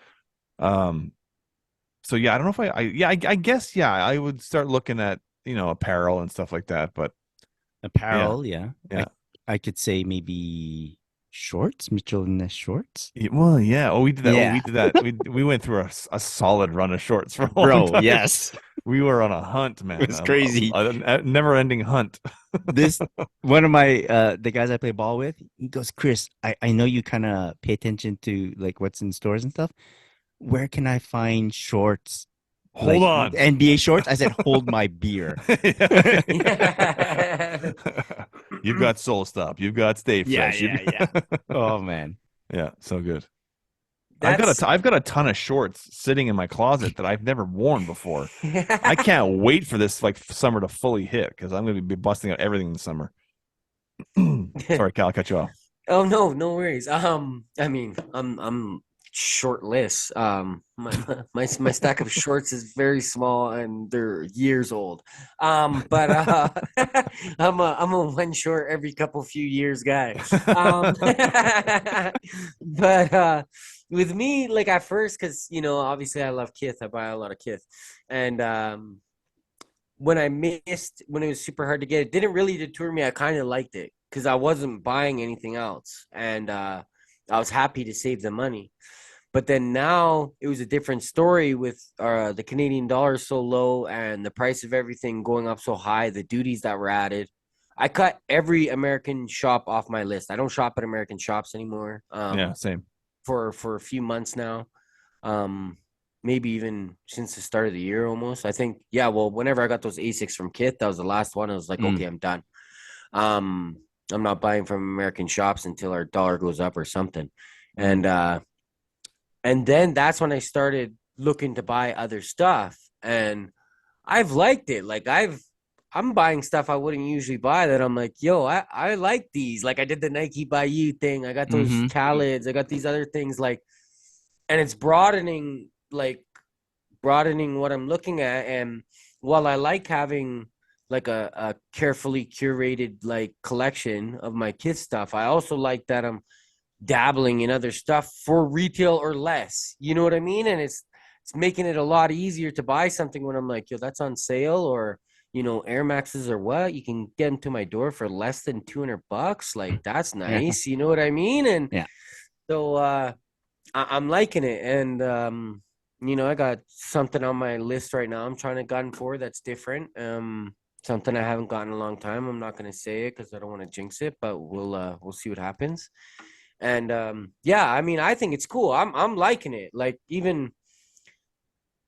so yeah, I don't know if I guess I would start looking at apparel and stuff like that, but apparel, yeah. I could say maybe shorts, Mitchell and Ness shorts. Well, yeah. Oh, we did that. Yeah. Oh, we did that. We went through a solid run of shorts for a long time. Yes, we were on a hunt, man. It was crazy, a never-ending hunt. One of my the guys I play ball with, he goes, Chris, I know you kind of pay attention to like what's in stores and stuff. Where can I find shorts? Hold on. NBA shorts? I said, hold my beer. You've got Soul Stop. You've got Stay Fresh. Yeah. Oh, man. Yeah, so good. I've got a ton of shorts sitting in my closet that I've never worn before. I can't wait for this summer to fully hit because I'm going to be busting out everything in the summer. Sorry, Cal, I cut you off. Oh no worries. I mean, I'm short list. My stack of shorts is very small and they're years old. But I'm a one short every couple few years guy. But with me, like at first, because obviously I love Kith. I buy a lot of Kith, and when it was super hard to get, it didn't really deter me. I kind of liked it because I wasn't buying anything else, and I was happy to save the money. But then now it was a different story with the Canadian dollar so low and the price of everything going up so high, the duties that were added. I cut every American shop off my list. I don't shop at American shops anymore. Yeah, same. For a few months now. Maybe even since the start of the year almost. I think, yeah, well, whenever I got those Asics from Kith, that was the last one. I was like, okay, I'm done. I'm not buying from American shops until our dollar goes up or something. And then that's when I started looking to buy other stuff. And I've liked it. Like I'm buying stuff I wouldn't usually buy that I'm like, yo, I like these. Like I did the Nike by You thing. I got those Khalids. I got these other things like, and it's broadening what I'm looking at. And while I like having like a carefully curated like collection of my kids stuff, I also like that I'm dabbling in other stuff for retail or less. You know what I mean? And it's making it a lot easier to buy something when I'm like, yo, that's on sale, or Air Maxes or what, you can get them to my door for less than $200. Like that's nice. You know what I mean? And yeah. So I'm liking it. And I got something on my list right now I'm trying to gotten for that's different. Something I haven't gotten in a long time. I'm not gonna say it because I don't want to jinx it, but we'll see what happens. And yeah, I mean, I think it's cool. I'm liking it. Like even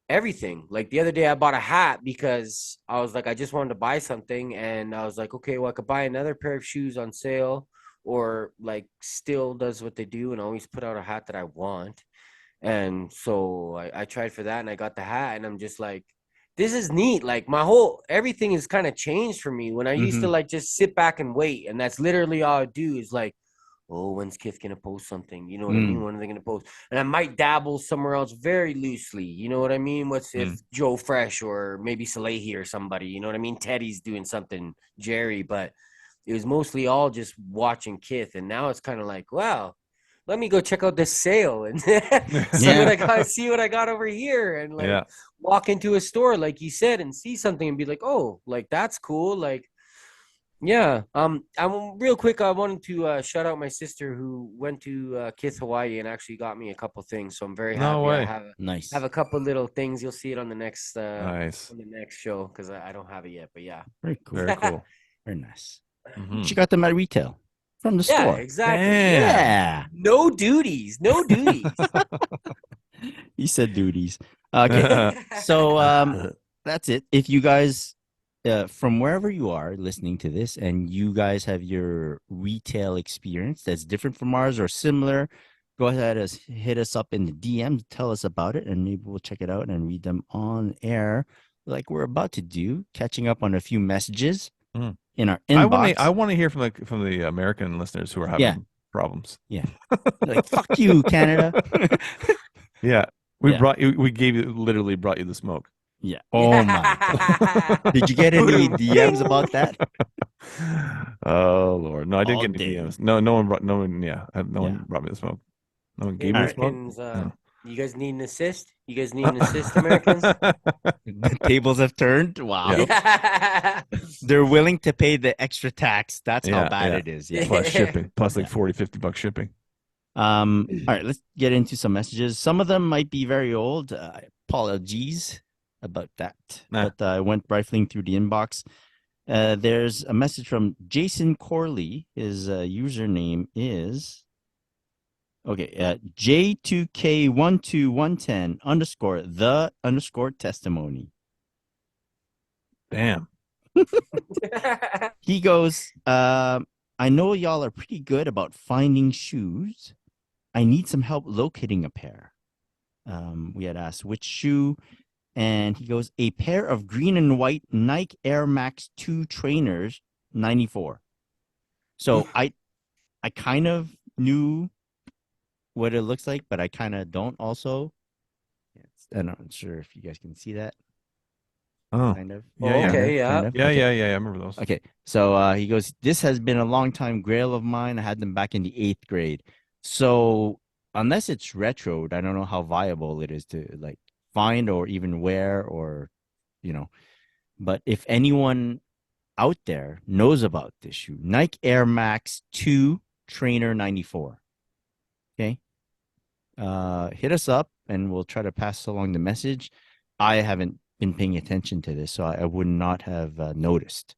everything. Like the other day I bought a hat because I was like, I just wanted to buy something, and I was like, okay, well, I could buy another pair of shoes on sale, or like Still does what they do and always put out a hat that I want. And so I tried for that and I got the hat, and I'm just like, this is neat. Like everything is kind of changed for me. When I used to like just sit back and wait, and that's literally all I do is like, oh, when's Kith gonna post something? You know what I mean? When are they gonna post? And I might dabble somewhere else very loosely. You know what I mean? What's if Joe Fresh or maybe Salehi or somebody? You know what I mean? Teddy's doing something, Jerry, but it was mostly all just watching Kith. And now it's kind of like, wow, let me go check out this sale and see what I got over here, and like walk into a store like you said and see something and be like, oh, like that's cool. Like, yeah. I'm real quick. I wanted to shout out my sister who went to Kith Hawaii and actually got me a couple things. So I'm very happy. No way. I have a couple little things. You'll see it on the next nice on the next show because I don't have it yet. But yeah, very cool. Very cool. Very nice. She got them at retail from the store. Yeah, exactly. Yeah. No duties. No duties. He said duties. Okay. So that's it. If you guys from wherever you are listening to this and you guys have your retail experience that's different from ours or similar, go ahead and hit us up in the DMs, tell us about it, and maybe we'll check it out and read them on air like we're about to do, catching up on a few messages in our inbox. I want to hear from the American listeners who are having problems. Yeah. Like, fuck you, Canada. Yeah. We literally brought you the smoke. Yeah. Oh my God. Did you get any DMs about that? Oh Lord. No, I didn't get any DMs. No one brought me the smoke. No one gave me the smoke. You guys need an assist? You guys need an assist, Americans? The tables have turned. Wow. Yeah. They're willing to pay the extra tax. That's how bad it is. Yeah. Plus shipping. Plus like $40-$50 shipping. All right, let's get into some messages. Some of them might be very old. Apologies about that. But I went rifling through the inbox. There's a message from Jason Corley. His username is J2K12110 _ testimony. Damn. He goes, I know y'all are pretty good about finding shoes. I need some help locating a pair. We had asked which shoe, and he goes, a pair of green and white Nike Air Max 2 trainers, 94. So I kind of knew what it looks like, but I kind of don't also. I'm not sure if you guys can see that. Oh, Kind of. yeah, yeah. Okay, yeah. Kind of. Yeah, Okay. yeah. I remember those. Okay. So he goes, this has been a long time grail of mine. I had them back in the 8th grade. So unless it's retroed, I don't know how viable it is to like find or even wear or, you know. But if anyone out there knows about this shoe, Nike Air Max 2 Trainer 94. Okay. Hit us up and we'll try to pass along the message. I haven't been paying attention to this, so I would not have noticed.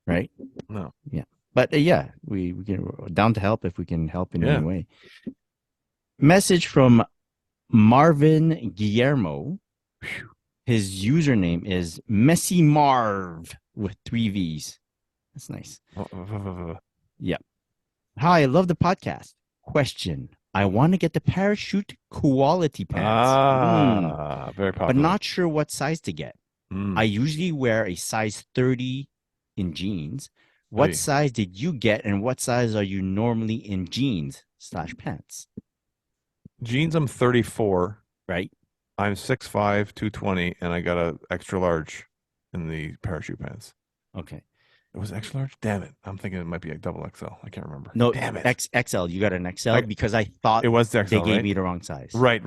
Right? No. Yeah. But yeah, we can down to help if we can help in any way. Message from Marvin Guillermo. His username is Messy Marv with 3 V's. That's nice. Yeah. Hi, I love the podcast. Question. I want to get the parachute quality pants. Very popular. But not sure what size to get. I usually wear a size 30 in jeans. What size did you get, and what size are you normally in jeans/pants? Jeans, I'm 34. Right. I'm 6'5", 220, and I got a extra large in the parachute pants. Okay. It was extra large? Damn it. I'm thinking it might be like double XL. I can't remember. No, damn it. XL. You got an XL because I thought it was the XL, they gave right? me the wrong size. Right.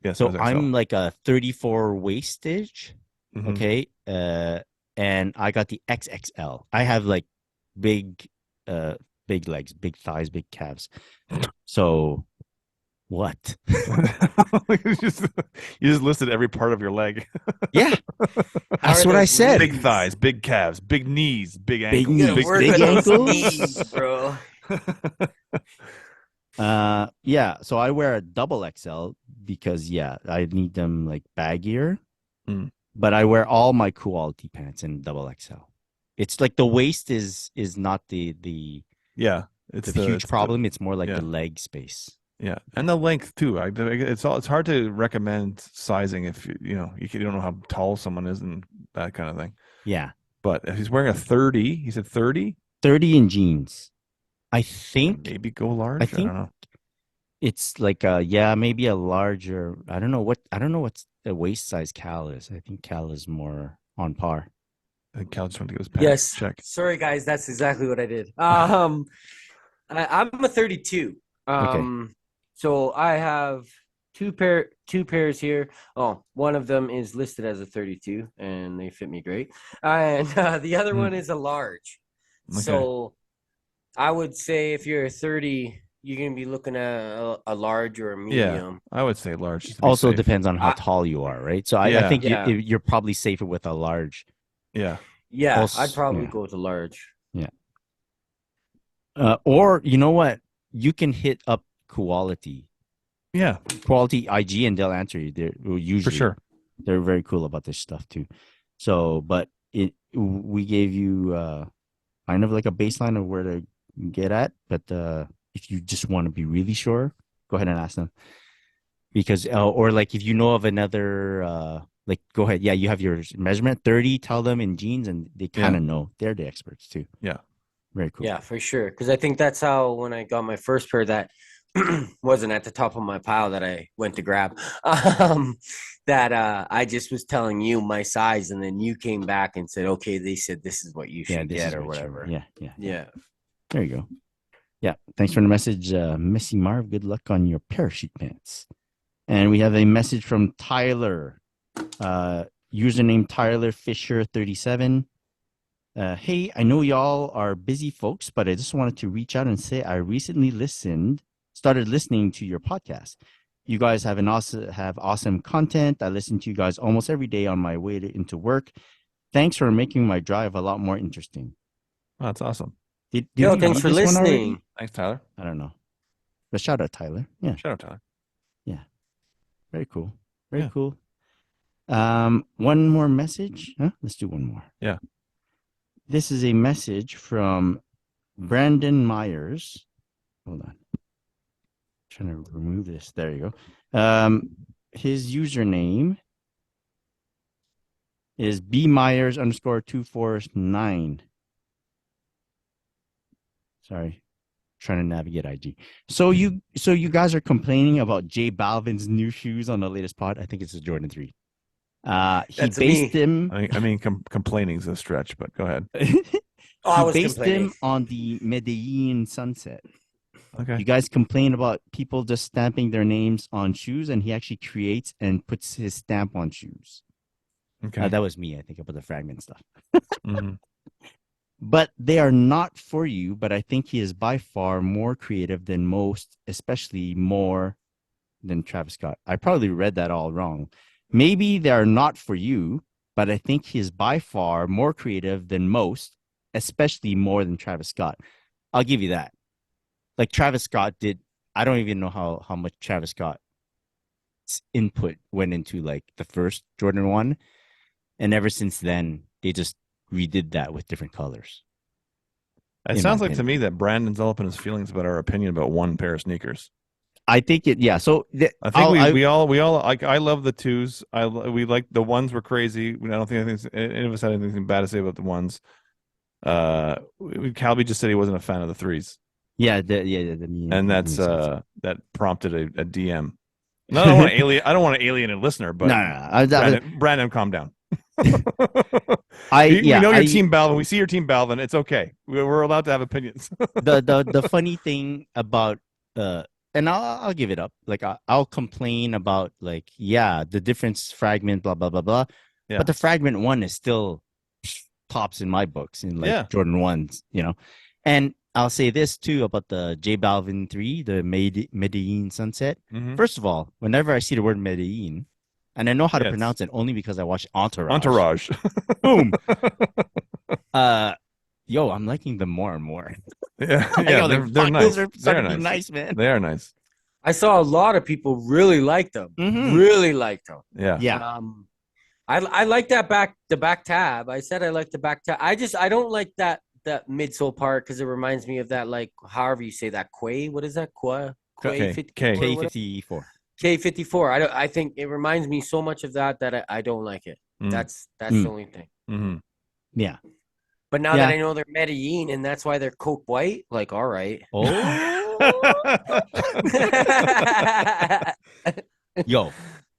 Yes. So I'm like a 34 wastage. Mm-hmm. Okay. And I got the XXL. I have like big legs, big thighs, big calves. So what? you just listed every part of your leg. Yeah. That's what I said. Big thighs, big calves, big knees, big ankles. Big ankles, knees, bro. Yeah, so I wear a double XL because I need them like baggier. But I wear all my quality pants in double XL. It's like the waist is not the it's the huge problem. It's more like the leg space. Yeah, and the length too. It's hard to recommend sizing if you don't know how tall someone is and that kind of thing. Yeah, but if he's wearing a 30, he said 30. 30 in jeans. I think maybe go large. I don't know. It's like maybe a larger. I don't know what the waist size Cal is. I think Cal is more on par. I think Cal just went to get his pants check. Sorry guys, that's exactly what I did. I'm a 32. Okay. So I have two pairs here. Oh, one of them is listed as a 32, and they fit me great. And the other one is a large. Okay. So I would say if you're a 30, you're going to be looking at a large or a medium. Yeah, I would say large. Also depends on how tall you are, right? So I think you're probably safer with a large. Yeah. Yeah, I'd probably go with a large. Yeah. Or you know what? You can hit up quality. Yeah. Quality IG, and they'll answer you. They're usually for sure. They're very cool about this stuff too. So, but we gave you kind of like a baseline of where to get at. But if you just want to be really sure, go ahead and ask them. Because or like if you know of another like go ahead. Yeah, you have your measurement 30. Tell them in jeans, and they kind of know. They're the experts too. Yeah. Very cool. Yeah, for sure. Because I think that's how when I got my first pair that wasn't at the top of my pile that I went to grab. That I just was telling you my size, and then you came back and said, "Okay, they said this is what you should get or whatever." Yeah. There you go. Yeah. Thanks for the message, Missy Marv. Good luck on your parachute pants. And we have a message from Tyler. Username Tyler Fisher 37. Hey, I know y'all are busy folks, but I just wanted to reach out and say I recently started listening to your podcast. You guys have awesome content. I listen to you guys almost every day on my way into work. Thanks for making my drive a lot more interesting. Oh, that's awesome. Thanks for listening. Thanks, Tyler. I don't know. But shout out, Tyler. Yeah. Shout out, Tyler. Yeah. Very cool. Very cool. One more message. Let's do one more. Yeah. This is a message from Brandon Myers. Hold on. I'm trying to remove this. There you go. His username is bmyers_249. Sorry. trying to navigate IG. So you guys are complaining about J Balvin's new shoes on the latest pod. I think it's a Jordan 3. He That's based me. him. I mean, complaining is a stretch, but go ahead. Oh, I was based complaining. him on the Medellin Sunset. Okay. You guys complain about people just stamping their names on shoes, and he actually creates and puts his stamp on shoes. Okay. That was me, I think, about the fragment stuff. Mhm. But they are not for you. But I think he is by far more creative than most, especially more than Travis Scott. I probably read that all wrong. Maybe they are not for you, but I think he is by far more creative than most, especially more than Travis Scott. I'll give you that. Like Travis Scott did, I don't even know how much Travis Scott's input went into like the first Jordan 1. And ever since then, they just redid that with different colors. It in sounds my like to me opinion. that Brandon's all up in his feelings about our opinion about one pair of sneakers. I think it, yeah. So I think we all like. I love the twos. We like the ones were crazy. I don't think any of us had anything bad to say about the ones. Calby just said he wasn't a fan of the threes. yeah, And that's that prompted a DM. No, I don't want to alienate. I don't want to alienate a listener, but no. Brandon, calm down. We We know your team Balvin. We see your team Balvin. It's okay. We're allowed to have opinions. the funny thing about and I'll give it up. Like I'll complain about like the difference fragment blah blah blah blah. Yeah. But the fragment 1 is still tops in my books in like Jordan 1s, And I'll say this too about the J Balvin 3, the Medellin Sunset. Mhm. First of all, whenever I see the word Medellin, and I know how to pronounce it only because I watched Entourage. Boom. Yo, I'm liking them more and more. Yeah, they're nice. Those are starting to be nice, man. They are nice. I saw a lot of people really like them. Mhm. Really liked them. Yeah. I like the back tab. I said I like the back tab. I don't like that midsole part because it reminds me of that, like, however you say that, Quay. What is that? Quay K54. K54. I think it reminds me so much of that I don't like it. That's the only thing. Mm-hmm. Yeah. But now that I know they're Medellin and that's why they're coke white, like, all right. Oh. Yo.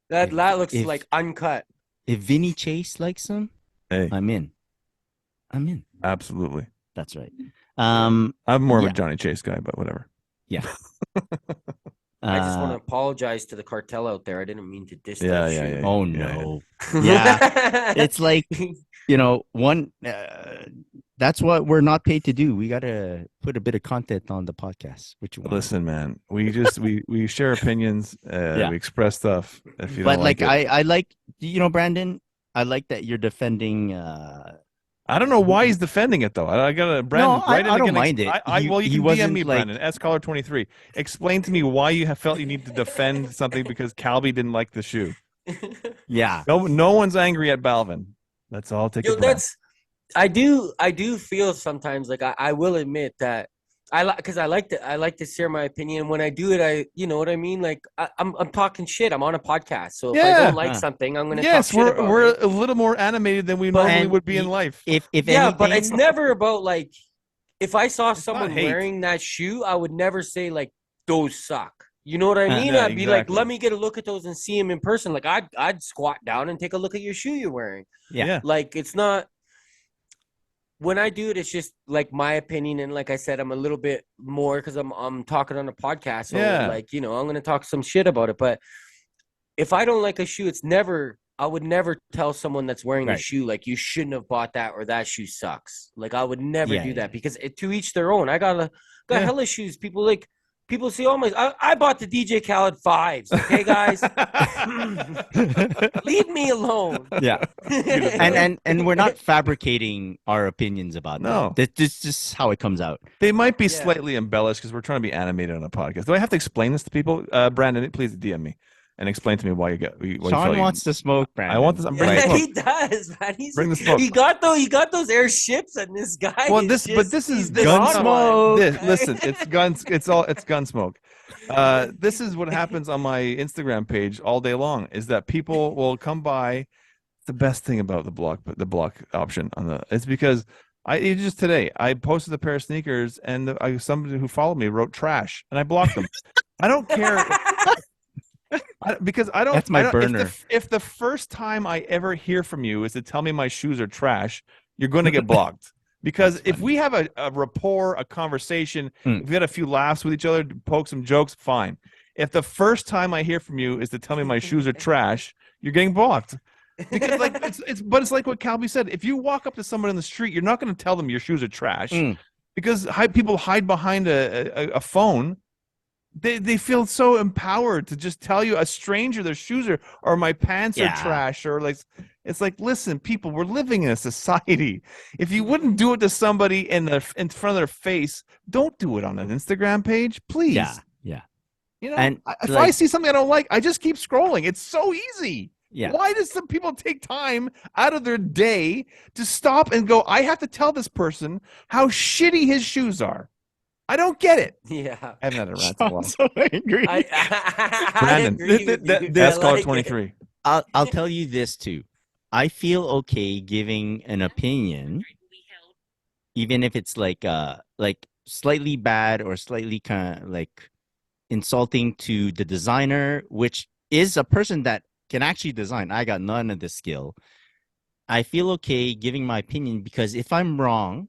That looks like uncut. If Vinny Chase likes them, hey, I'm in. Absolutely. That's right. I'm more of a Johnny Chase guy, but whatever. Yeah. I just want to apologize to the cartel out there. I didn't mean to diss that shoe. Yeah. Oh, no. Yeah. It's like, that's what we're not paid to do. We got to put a bit of content on the podcast. What you want? Listen, man, we just, we share opinions. We express stuff. If you but don't like it. I like, Brandon, I like that you're defending, I don't know why he's defending it though. I got Brandon. No, I don't mind it. Well, you can DM me, like... Brandon. SCollar23. Explain to me why you felt you need to defend something because Calby didn't like the shoe. Yeah. No one's angry at Balvin. Let's all take it. I do feel sometimes like I will admit that I like to share my opinion. When I do it, you know what I mean? Like I'm talking shit. I'm on a podcast, so if I don't like something, I'm gonna talk shit about we're it. a little more animated than we normally would be in life. If anything, but it's never about like if I saw someone hate. wearing that shoe, I would never say like those suck. You know what I mean? Yeah, I'd be like, let me get a look at those and see them in person. Like I'd squat down and take a look at your shoe you're wearing. Yeah. Like it's not. When I do it, it's just like my opinion, and like I said, I'm a little bit more because I'm talking on a podcast, so like I'm gonna talk some shit about it. But if I don't like a shoe, I would never tell someone that's wearing a shoe like you shouldn't have bought that or that shoe sucks. Like I would never do that because to each their own. I got hella shoes. People see all my. I bought the DJ Khaled 5s. Okay, guys, leave me alone. Yeah, and we're not fabricating our opinions about no. That. This is just how it comes out. They might be slightly embellished because we're trying to be animated on a podcast. Do I have to explain this to people? Brandon, please DM me and explain to me why you got. Sean wants to smoke, Brandon. I want this. I'm bringing the smoke. He does, man. Bring the smoke. He got those airships, and this guy. Well, this is gun smoke. Listen, it's guns. It's gun smoke. This is what happens on my Instagram page all day long. Is that people will come by. The best thing about the block option it's because Just today, I posted a pair of sneakers, and somebody who followed me wrote trash, and I blocked them. I don't care because I don't. That's my I don't, burner. If the first time I ever hear from you is to tell me my shoes are trash, you're going to get blocked. Because That's if funny. we have a rapport, a conversation, if we had a few laughs with each other, poke some jokes, fine. If the first time I hear from you is to tell me my shoes are trash, you're getting blocked. Because like it's like what Calby said. If you walk up to someone in the street, you're not going to tell them your shoes are trash, because people hide behind a phone. They feel so empowered to just tell you, a stranger, their shoes or my pants are trash, or like, it's like, listen, people, we're living in a society. If you wouldn't do it to somebody in front of their face, don't do it on an Instagram page, please. Yeah. You know, And if like- I see something I don't like, I just keep scrolling. It's so easy. Yeah. Why does some people take time out of their day to stop and go, I have to tell this person how shitty his shoes are? I don't get it. Yeah. I haven't had a rant in a while. so angry. I Brandon, agree with you. That's I caller like it. 23. I'll tell you this too. I feel okay giving an opinion, even if it's like slightly bad or slightly kind of like insulting to the designer, which is a person that can actually design. I got none of the skill. I feel okay giving my opinion, because if I'm wrong,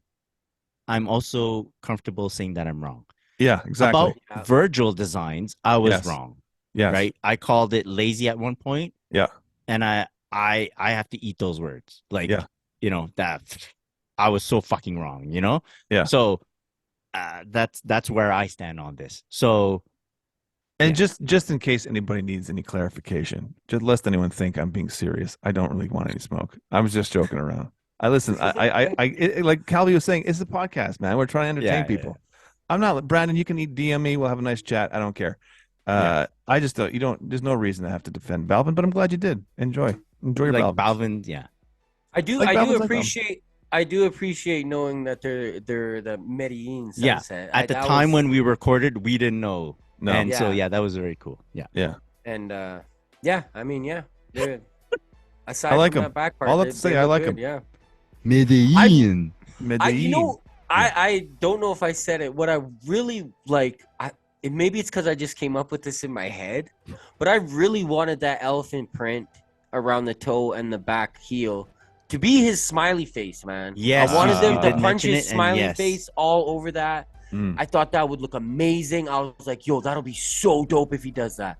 I'm also comfortable saying that I'm wrong. Yeah, exactly. About Virgil designs, I was Yes. wrong. Yes. Right? I called it lazy at one point. Yeah. And I have to eat those words. Like, Yeah. you know, that I was so fucking wrong, you know? Yeah. So that's where I stand on this. So And just in case anybody needs any clarification, just lest anyone think I'm being serious, I don't really want any smoke. I was just joking around. I listen. Like Calvi was saying, it's a podcast, man. We're trying to entertain people. I'm not Brandon. You can DM me. We'll have a nice chat. I don't care. I just don't. You don't. There's no reason to have to defend Balvin, but I'm glad you did. Enjoy your like Balvin. Balvin, yeah. I do Balvin's appreciate. I do appreciate knowing that they're the Medellin sunset. At the time when we recorded, we didn't know. No. And so that was very cool. Yeah. Yeah. And I mean, they're aside I like from them. that back part, All I have they to say, look I like good, them. Yeah. Medellin. I don't know if I said it. What I really like, maybe it's because I just came up with this in my head, but I really wanted that elephant print around the toe and the back heel to be his smiley face, man. Yes, I wanted them you to did punch mention his it, and smiley yes. face all over that. I thought that would look amazing. I was like, yo, that'll be so dope if he does that.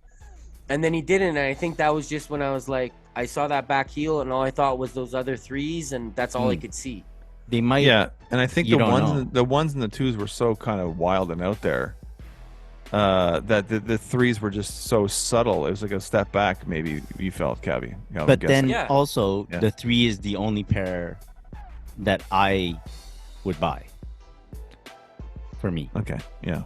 And then he didn't, and I think that was just when I was like, I saw that back heel, and all I thought was those other threes, and that's all I could see. They might. Yeah, and I think You the don't ones know. the ones and the twos were so kind of wild and out there that the threes were just so subtle. It was like a step back. Maybe you felt, Cabby. But then Yeah. also, Yeah. the 3 is the only pair that I would buy. For me. okay, yeah,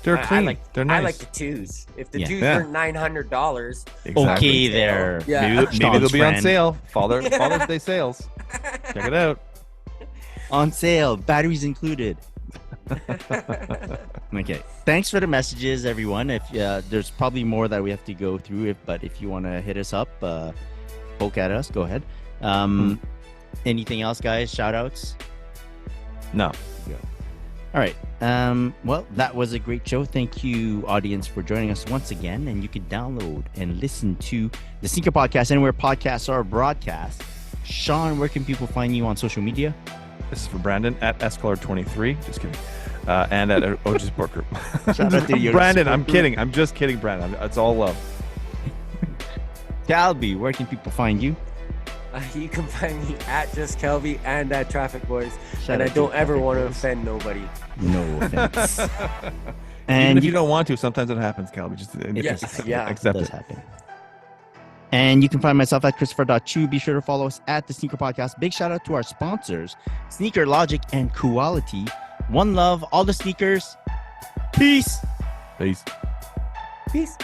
they're I clean. like, they're nice. I like the twos. If the Yeah. twos Yeah. were $900, Exactly. Okay, there. Yeah. Maybe Sean's they'll be on friend. sale. Father's Day sales. Check it out. On sale, batteries included. Okay. Thanks for the messages, everyone. If there's probably more that we have to go through, but if you want to hit us up, poke at us, go ahead. Anything else, guys? Shout outs? No. All right. Well, that was a great show. Thank you, audience, for joining us once again. And you can download and listen to the Sneaker Podcast anywhere podcasts are broadcast. Sean, where can people find you on social media? This is for Brandon at scolor23. Just kidding. And at OG Sport Group. Shout out to your Brandon, support I'm group. kidding. I'm just kidding, Brandon. It's all love. Calby, where can people find you? you can find me at Just Kelby and at Traffic Boys. Shout And I out to don't ever Traffic want to Boys. offend nobody. No offense. Even And if you don't want to, sometimes it happens, Calby. Just Yeah. accept does it. happen. And you can find myself at Christopher.chu. Be sure to follow us at the Sneaker Podcast. Big shout out to our sponsors, Sneaker Logic and Quality. One love, all the sneakers. Peace. Peace. Peace.